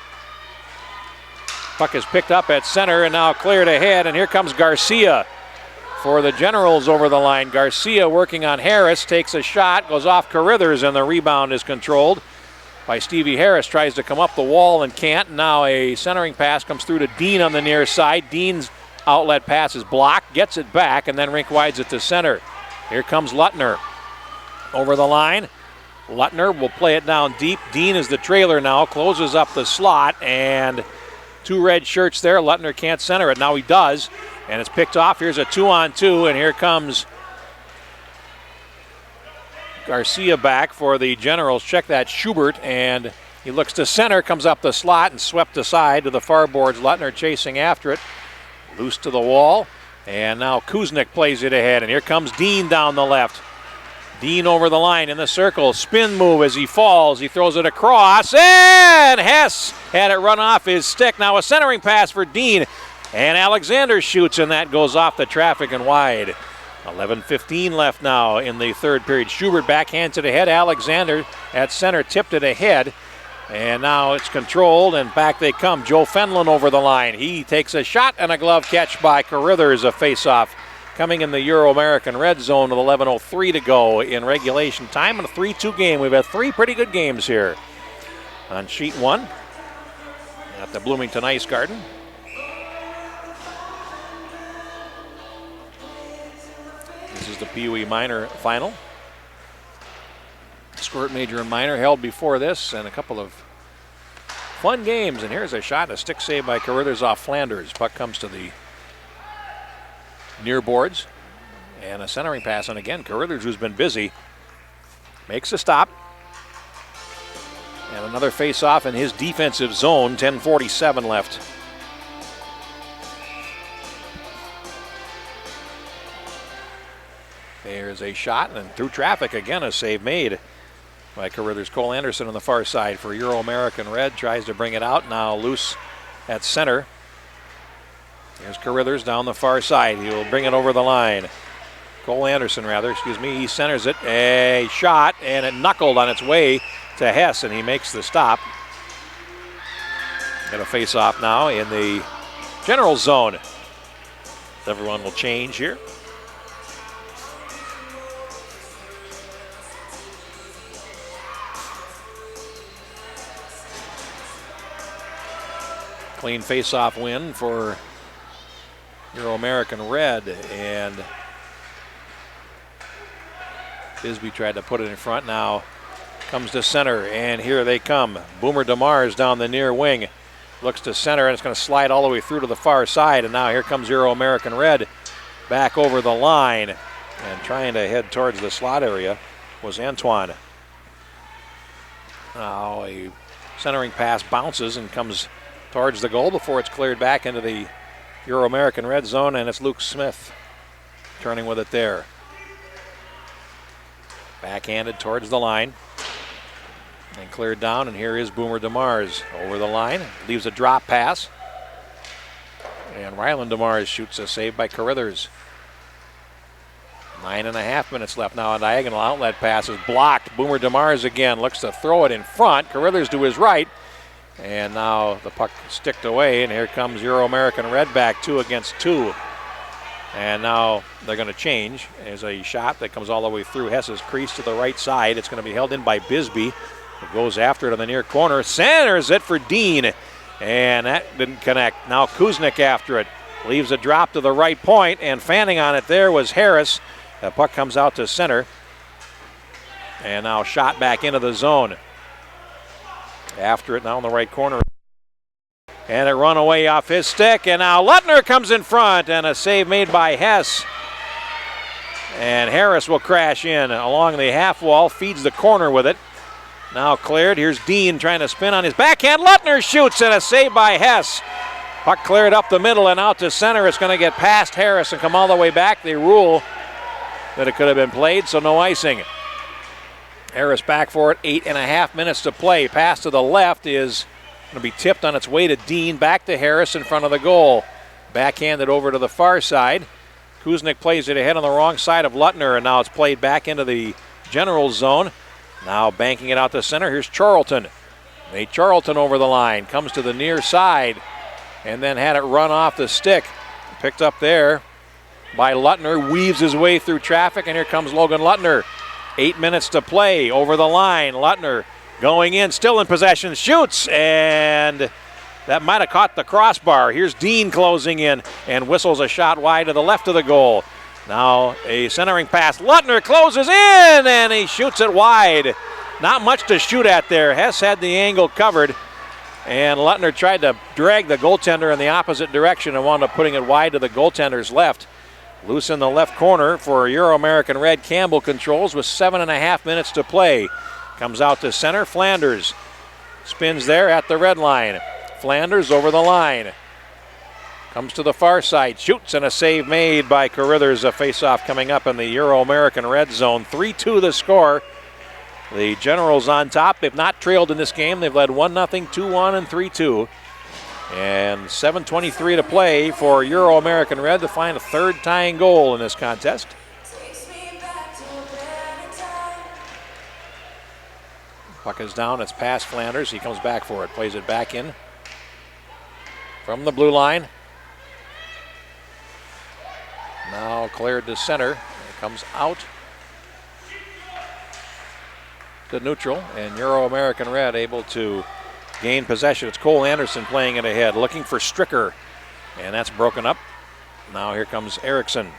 Puck is picked up at center and now cleared ahead, and here comes Garcia for the Generals over the line. Garcia working on Harris, takes a shot, goes off Carithers, and the rebound is controlled by Stevie Harris. Tries to come up the wall and can't. Now a centering pass comes through to Dean on the near side. Dean's outlet pass is blocked, gets it back, and then Rink wides it to center. Here comes Luttner over the line. Luttner will play it down deep. Dean is the trailer now, closes up the slot, and two red shirts there. Luttner can't center it. Now he does, and it's picked off. Here's a 2-on-2, and here comes Garcia back for the Generals. Check that, Schubert, and he looks to center, comes up the slot, and swept aside to the far boards. Luttner chasing after it. Loose to the wall, and now Kuznick plays it ahead, and here comes Dean down the left. Dean over the line in the circle, spin move as he falls. He throws it across, and Hess had it run off his stick. Now a centering pass for Dean, and Alexander shoots, and that goes off the traffic and wide. 11:15 left now in the third period. Schubert backhands it ahead. Alexander at center tipped it ahead. And now it's controlled, and back they come. Joe Fenlon over the line. He takes a shot and a glove catch by Carithers, a face-off coming in the Euro-American red zone with 11:03 to go in regulation time in a 3-2 game. We've had three pretty good games here on sheet one at the Bloomington Ice Garden. This is the Pee-wee minor final. Squirt major and minor held before this, and a couple of fun games. And here's a shot, a stick save by Carithers off Flanders. Puck comes to the near boards, and a centering pass. And again, Carithers, who's been busy, makes a stop. And another face-off in his defensive zone. 10:47 left. There's a shot, and through traffic again, a save made by Carithers. Cole Anderson on the far side for Euro-American Red. Tries to bring it out. Now loose at center. Here's Carithers down the far side. He will bring it over the line. Cole Anderson, he centers it. A shot, and it knuckled on its way to Hess, and he makes the stop. Got a face-off now in the general zone. Everyone will change here. Clean face-off win for Euro-American Red, and Bisbee tried to put it in front. Now comes to center, and here they come. Boomer DeMars down the near wing. Looks to center, and it's going to slide all the way through to the far side, and now here comes Euro-American Red back over the line, and trying to head towards the slot area was Antoine. Now a centering pass bounces and comes towards the goal before it's cleared back into the Euro-American red zone, and it's Luke Smith turning with it there. Backhanded towards the line and cleared down, and here is Boomer DeMars over the line. Leaves a drop pass, and Ryland DeMars shoots a save by Carithers. 9.5 minutes left now. A diagonal outlet pass is blocked. Boomer DeMars again looks to throw it in front. Carithers to his right. And now the puck sticked away, and here comes Euro-American Red back 2 against 2. And now they're going to change. There's a shot that comes all the way through Hess's crease to the right side. It's going to be held in by Bisbee, who goes after it on the near corner. Centers it for Dean, and that didn't connect. Now Kuznick after it. Leaves a drop to the right point, and fanning on it there was Harris. The puck comes out to center, and now shot back into the zone. After it now in the right corner. And it run away off his stick, and now Luttner comes in front, and a save made by Hess. And Harris will crash in along the half wall, feeds the corner with it. Now cleared. Here's Dean trying to spin on his backhand. Luttner shoots, and a save by Hess. Puck cleared up the middle and out to center. It's going to get past Harris and come all the way back. They rule that it could have been played, so no icing. Harris back for it, 8.5 minutes to play. Pass to the left is going to be tipped on its way to Dean. Back to Harris in front of the goal. Backhanded over to the far side. Kuznick plays it ahead on the wrong side of Luttner, and now it's played back into the general zone. Now banking it out to center. Here's Charlton. Nate Charlton over the line. Comes to the near side. and then had it run off the stick. Picked up there by Luttner, weaves his way through traffic, and here comes Logan Luttner. 8 minutes to play, over the line. Luttner going in, still in possession, shoots, and that might have caught the crossbar. Here's Dean closing in and whistles a shot wide to the left of the goal. Now a centering pass. Luttner closes in, and he shoots it wide. Not much to shoot at there. Hess had the angle covered, and Luttner tried to drag the goaltender in the opposite direction and wound up putting it wide to the goaltender's left. Loose in the left corner for Euro-American Red. Campbell controls with 7.5 minutes to play. Comes out to center. Flanders spins there at the red line. Flanders over the line. Comes to the far side. Shoots, and a save made by Carruthers. A faceoff coming up in the Euro-American Red zone. 3-2 the score. The Generals on top. They've not trailed in this game. They've led 1-0, 2-1, and 3-2. And 7:23 to play for Euro-American Red to find a third tying goal in this contest. Puck is down. It's past Flanders. He comes back for it. Plays it back in from the blue line. Now cleared to center. It comes out to neutral, and Euro-American Red able to gain possession. It's Cole Anderson playing it ahead, looking for Stricker, and that's broken up. Now here comes Erickson.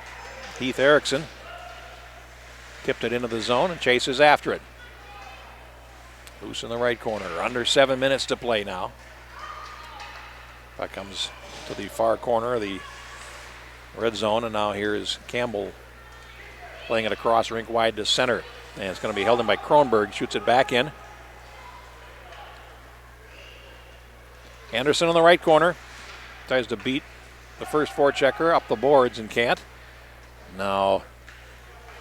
Heath Erickson tipped it into the zone and chases after it. Loose in the right corner. Under 7 minutes to play now. That comes to the far corner of the red zone, and now here is Campbell playing it across rink wide to center. And it's going to be held in by Kronberg. Shoots it back in. Anderson in the right corner. Tries to beat the first forechecker up the boards and can't. Now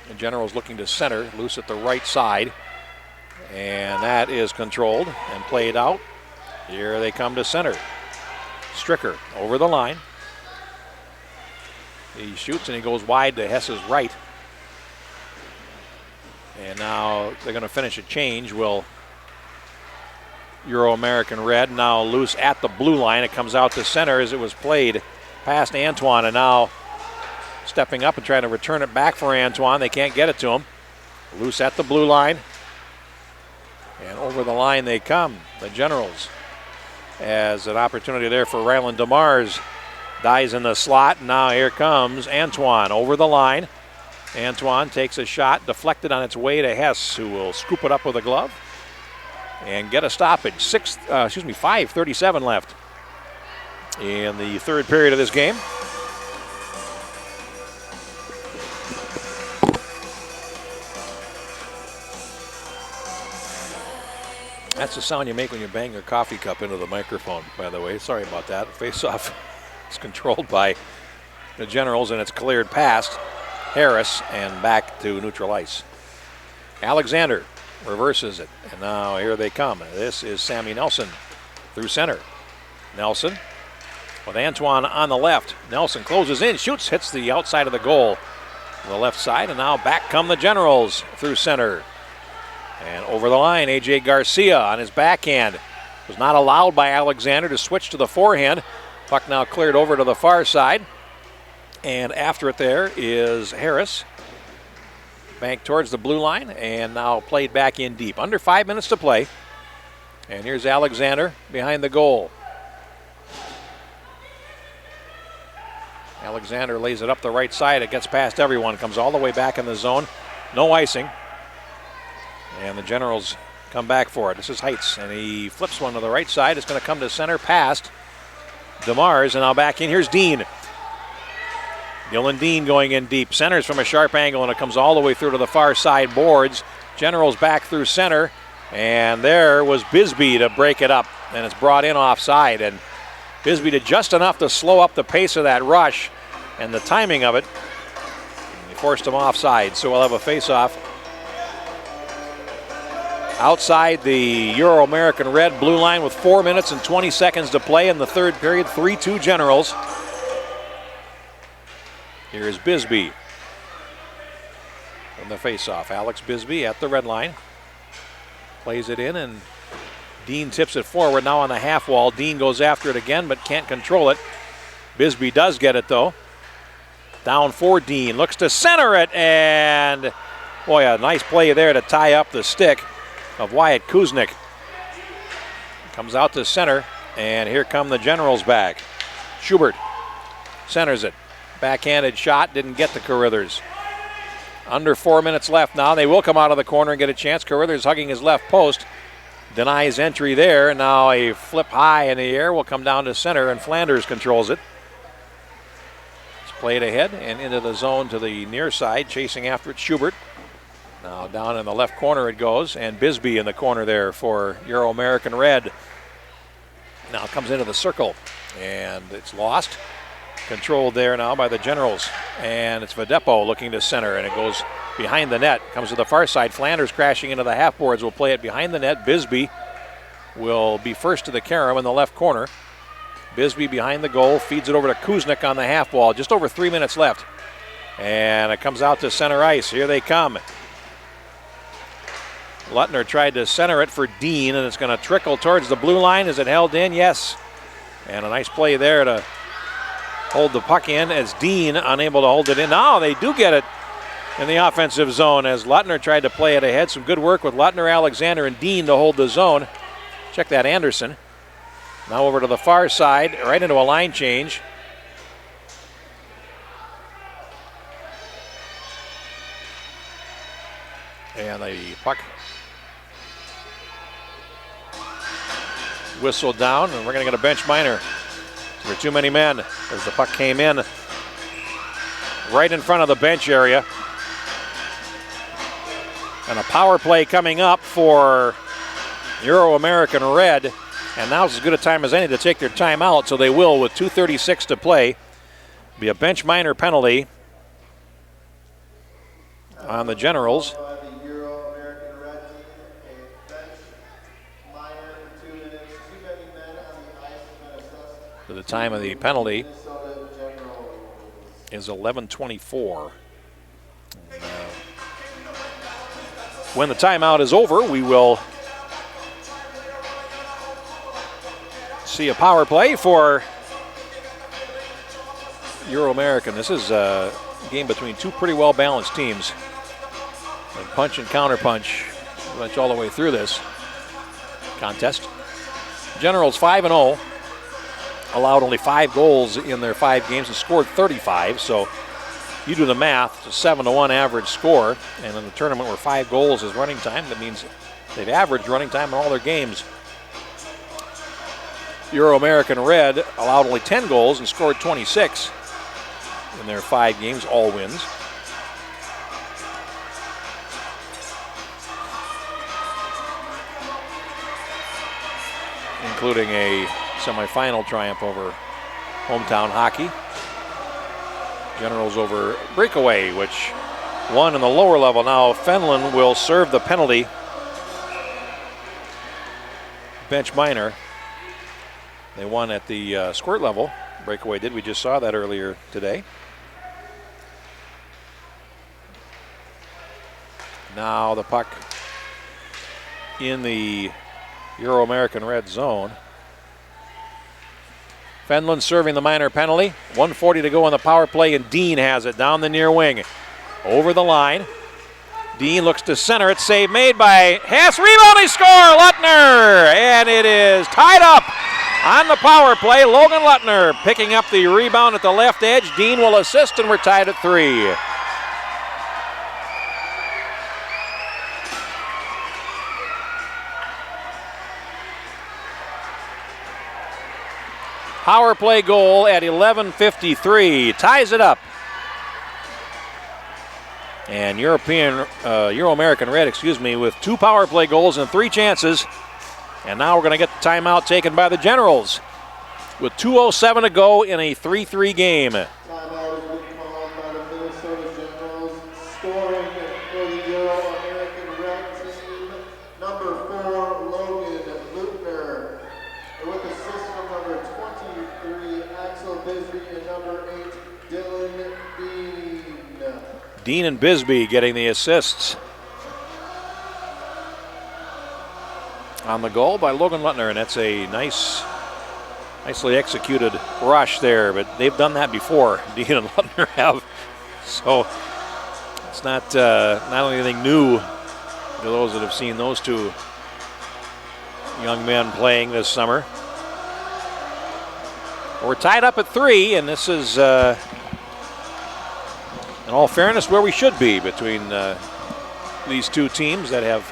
the Generals looking to center. Loose at the right side. And that is controlled and played out. Here they come to center. Stricker over the line. He shoots and he goes wide to Hess's right. And now they're going to finish a change. Will Euro-American Red now loose at the blue line. It comes out to center as it was played past Antoine, and now stepping up and trying to return it back for Antoine. They can't get it to him. Loose at the blue line. And over the line they come, the Generals. As an opportunity there for Ryland DeMars. Dies in the slot. Now here comes Antoine over the line. Antoine takes a shot, deflected on its way to Hess, who will scoop it up with a glove and get a stoppage. 5:37 left in the third period of this game. That's the sound you make when you bang your coffee cup into the microphone, by the way. Sorry about that. Face-off is controlled by the Generals, and it's cleared past Harris and back to neutral ice. Alexander reverses it, and now here they come. This is Sammy Nelson through center. Nelson with Antoine on the left. Nelson closes in, shoots, hits the outside of the goal on the left side, and now back come the Generals through center. And over the line, A.J. Garcia on his backhand. Was not allowed by Alexander to switch to the forehand. Puck now cleared over to the far side. And after it there is Harris. Banked towards the blue line and now played back in deep. Under 5 minutes to play. And here's Alexander behind the goal. Alexander lays it up the right side. It gets past everyone. Comes all the way back in the zone. No icing. And the Generals come back for it. This is Heights, and he flips one to the right side. It's going to come to center past DeMars, and now back in. Here's Dean. Dylan Dean going in deep. Centers from a sharp angle, and it comes all the way through to the far side boards. Generals back through center, and there was Bisbee to break it up, and it's brought in offside. And Bisbee did just enough to slow up the pace of that rush and the timing of it. He forced him offside, so we'll have a face-off outside the Euro-American Red blue line with 4 minutes and 20 seconds to play in the third period. 3-2 Generals. Here's Bisbee from the face-off. Alex Bisbee at the red line. Plays it in, and Dean tips it forward now on the half wall. Dean goes after it again but can't control it. Bisbee does get it though. Down for Dean, looks to center it, and boy, a nice play there to tie up the stick of Wyatt Kuznick. Comes out to center, and here come the Generals back. Schubert centers it. Backhanded shot, didn't get to Carruthers. Under 4 minutes left now. They will come out of the corner and get a chance. Carruthers hugging his left post. Denies entry there. Now a flip high in the air will come down to center, and Flanders controls it. It's played ahead and into the zone to the near side, chasing after it Schubert. Now down in the left corner it goes, and Bisbee in the corner there for Euro-American Red. Now comes into the circle, and it's lost. Controlled there now by the Generals, and it's Vadepo looking to center, and it goes behind the net. Comes to the far side. Flanders crashing into the half boards will play it behind the net. Bisbee will be first to the carom in the left corner. Bisbee behind the goal, feeds it over to Kuznick on the half wall. Just over 3 minutes left, and it comes out to center ice. Here they come. Lutner tried to center it for Dean, and it's going to trickle towards the blue line. Is it held in? Yes. And a nice play there to hold the puck in as Dean unable to hold it in. Now they do get it in the offensive zone as Lutner tried to play it ahead. Some good work with Lutner, Alexander, and Dean to hold the zone. Check that, Anderson. Now over to the far side, right into a line change. And the puck whistled down, and we're going to get a bench minor. There were too many men as the puck came in right in front of the bench area. And a power play coming up for Euro-American Red. And now's as good a time as any to take their timeout, so they will with 2:36 to play. Be a bench minor penalty on the Generals. The time of the penalty is 11:24. When the timeout is over, we will see a power play for Euro-American. This is a game between two pretty well-balanced teams. And punch and counterpunch much all the way through this contest. Generals 5-0. Allowed only 5 goals in their 5 games and scored 35. So you do the math, it's a 7-1 average score. And in the tournament where 5 goals is running time, that means they've averaged running time in all their games. Euro-American Red allowed only 10 goals and scored 26 in their 5 games, all wins. Including a semifinal triumph over Hometown Hockey. Generals over Breakaway, which won in the lower level. Now Fenlon will serve the penalty. Bench minor. They won at the squirt level. Breakaway did. We just saw that earlier today. Now the puck in the Euro-American Red zone. Fenlon serving the minor penalty. 1:40 to go on the power play, and Dean has it down the near wing. Over the line. Dean looks to center it. Save made by Hess. Rebounding score, Lutner! And it is tied up on the power play. Logan Lutner picking up the rebound at the left edge. Dean will assist, and we're tied at 3. Power play goal at 11:53 ties it up. And Euro-American Red, with 2 power play goals and 3 chances. And now we're going to get the timeout taken by the Generals with 2:07 to go in a 3-3 game. Timeout has been called by the Minnesota Generals. Scoring for the Euro-American Red team, number 4, Logan Lutner. With assist from number 23, Axel Bisbee, and number 8, Dylan Dean. Dean and Bisbee getting the assists on the goal by Logan Lutner, and that's a nicely executed rush there, but they've done that before, Dean and Lutner have. So it's not anything new to those that have seen those two young men playing this summer. We're tied up at 3, and this is, in all fairness, where we should be between these two teams that have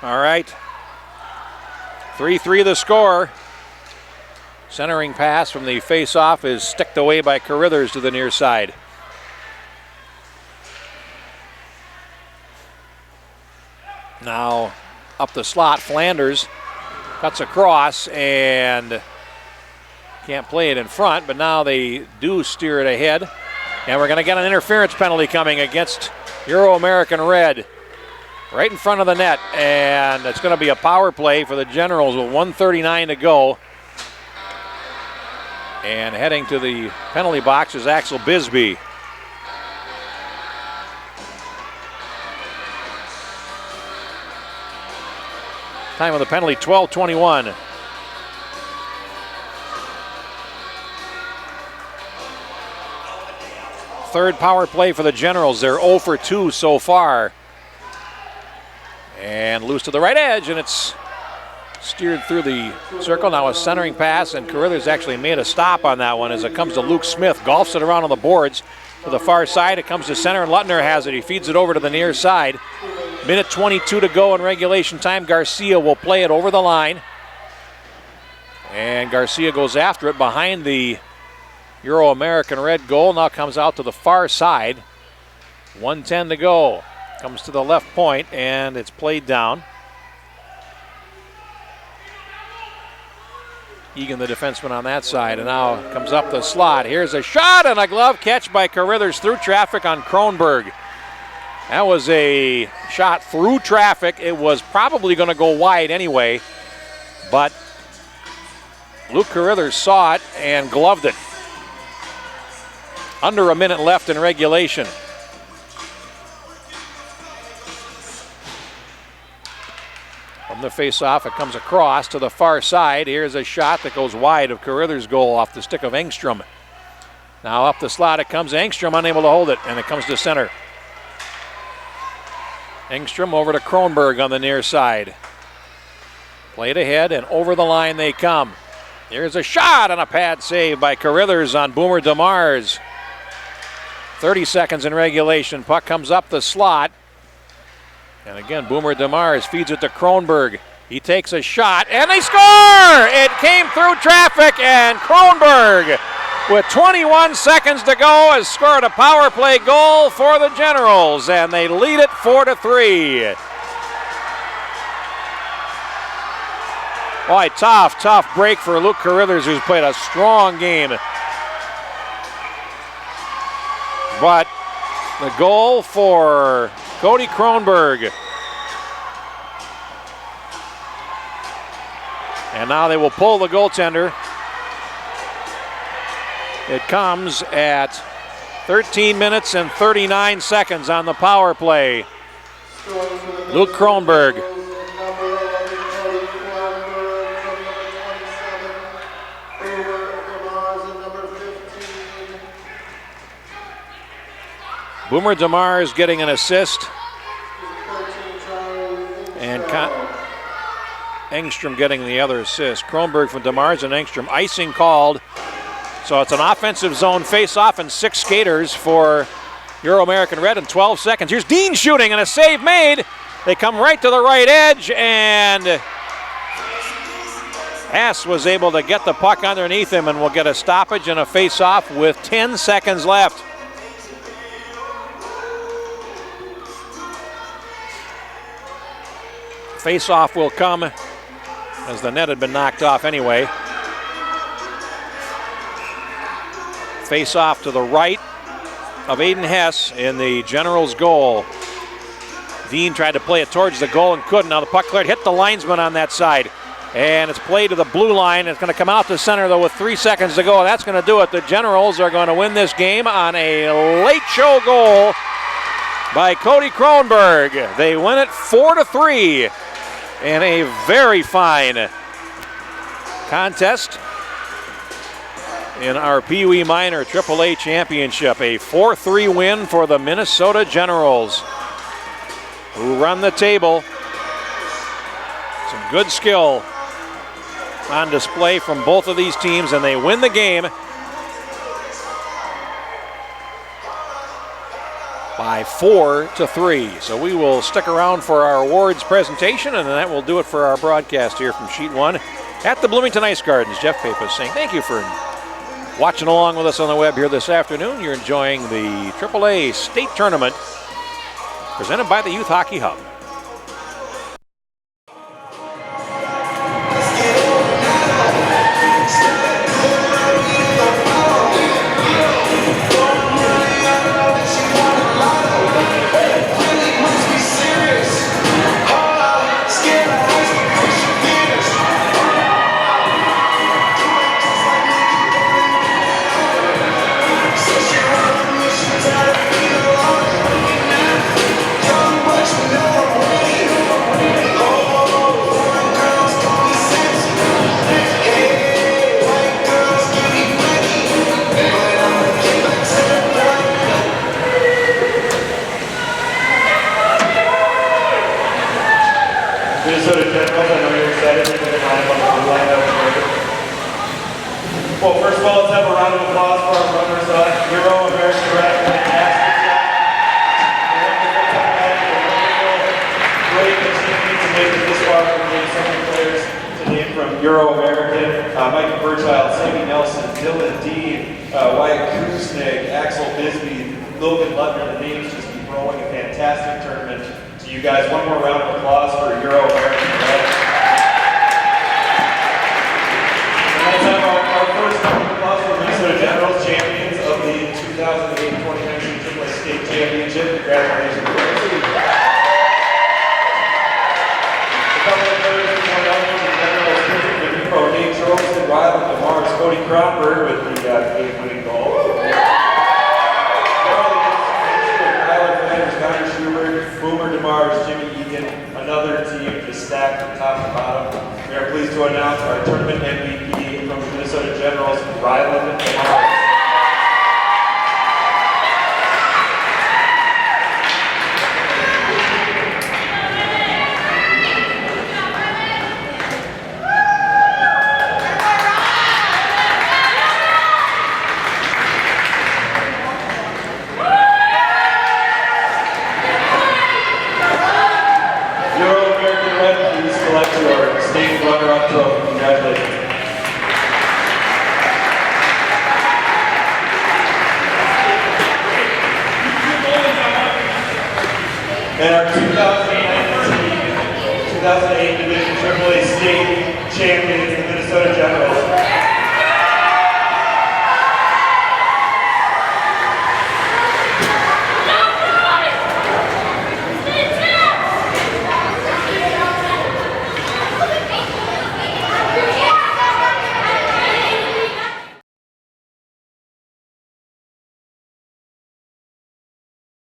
all right. 3-3 the score. Centering pass from the face-off is sticked away by Carruthers to the near side. Now up the slot, Flanders cuts across and can't play it in front, but now they do steer it ahead. And we're going to get an interference penalty coming against Euro-American Red. Right in front of the net, and it's going to be a power play for the Generals with 1:39 to go. And heading to the penalty box is Axel Bisbee. Time of the penalty, 12:21. Third power play for the Generals. They're 0 for 2 so far. And loose to the right edge, and it's steered through the circle. Now a centering pass, and Carruthers actually made a stop on that one as it comes to Luke Smith. Golfs it around on the boards to the far side. It comes to center, and Lutner has it. He feeds it over to the near side. Minute 22 to go in regulation time. Garcia will play it over the line. And Garcia goes after it behind the Euro-American Red goal. Now comes out to the far side. 1:10 to go. Comes to the left point, and it's played down. Egan, the defenseman on that side, and now comes up the slot. Here's a shot and a glove catch by Carruthers through traffic on Kronberg. That was a shot through traffic. It was probably going to go wide anyway, but Luke Carruthers saw it and gloved it. Under a minute left in regulation. From the face-off, it comes across to the far side. Here's a shot that goes wide of Carruthers' goal off the stick of Engstrom. Now up the slot it comes. Engstrom unable to hold it, and it comes to center. Engstrom over to Kronberg on the near side. Played ahead, and over the line they come. Here's a shot and a pad save by Carruthers on Boomer DeMars. 30 seconds in regulation. Puck comes up the slot. And again, Boomer DeMars feeds it to Kronberg. He takes a shot, and they score! It came through traffic, and Kronberg, with 21 seconds to go, has scored a power play goal for the Generals, and they lead it 4-3. Boy, tough break for Luke Carruthers, who's played a strong game. But the goal for Cody Kronberg. And now they will pull the goaltender. It comes at 13 minutes and 39 seconds on the power play. Luke Kronberg. Boomer DeMars getting an assist. And Engstrom getting the other assist. Kronberg from DeMars and Engstrom. Icing called. So it's an offensive zone face-off and 6 skaters for Euro-American Red in 12 seconds. Here's Dean shooting and a save made. They come right to the right edge, and Hess was able to get the puck underneath him and will get a stoppage and a face-off with 10 seconds left. Face-off will come as the net had been knocked off anyway. Face off to the right of Aiden Hess in the Generals' goal. Dean tried to play it towards the goal and couldn't. Now the puck cleared, hit the linesman on that side. And it's played to the blue line. It's going to come out to center, though, with 3 seconds to go. That's going to do it. The Generals are going to win this game on a late show goal by Cody Kronberg. They win it 4-3 in a very fine contest in our Pee Wee Minor AAA Championship. A 4-3 win for the Minnesota Generals, who run the table. Some good skill on display from both of these teams, and they win the game by 4-3. So we will stick around for our awards presentation, and that will do it for our broadcast here from Sheet 1 at the Bloomington Ice Gardens. Jeff Pappas saying thank you for watching along with us on the web here this afternoon. You're enjoying the AAA State Tournament presented by the Youth Hockey Hub. Well, first of all, let's have a round of applause for our runners up. Euro, American Red, fantastic job. Great achievement to make it this far from being so many players today from Euro American. Mike Burchild, Sammy Nelson, Dylan Dean, Wyatt Kuznick, Axel Bisbee, Logan Lutner. The names just keep rolling. A fantastic tournament to you guys. One more round of applause for Euro American Red. Let's have our first round of applause for Minnesota Generals, champions of the 2008-2019 AAA State Championship. Congratulations. A couple of players who won out for the Generals, the Hero, Nate Charleston, Ryland DeMars, Cody Kronberg with the game-winning goal. Tyler Flanders, Connor Schubert, Boomer DeMars, Jimmy Egan, another team just stacked from top to bottom. We are pleased to announce our tournament MVP from the Minnesota Generals, Ryland DeMars. Euro-American Red, please select your state runner-up trophy. Congratulations. And our 2008 Division AAA State champions, the Minnesota Generals.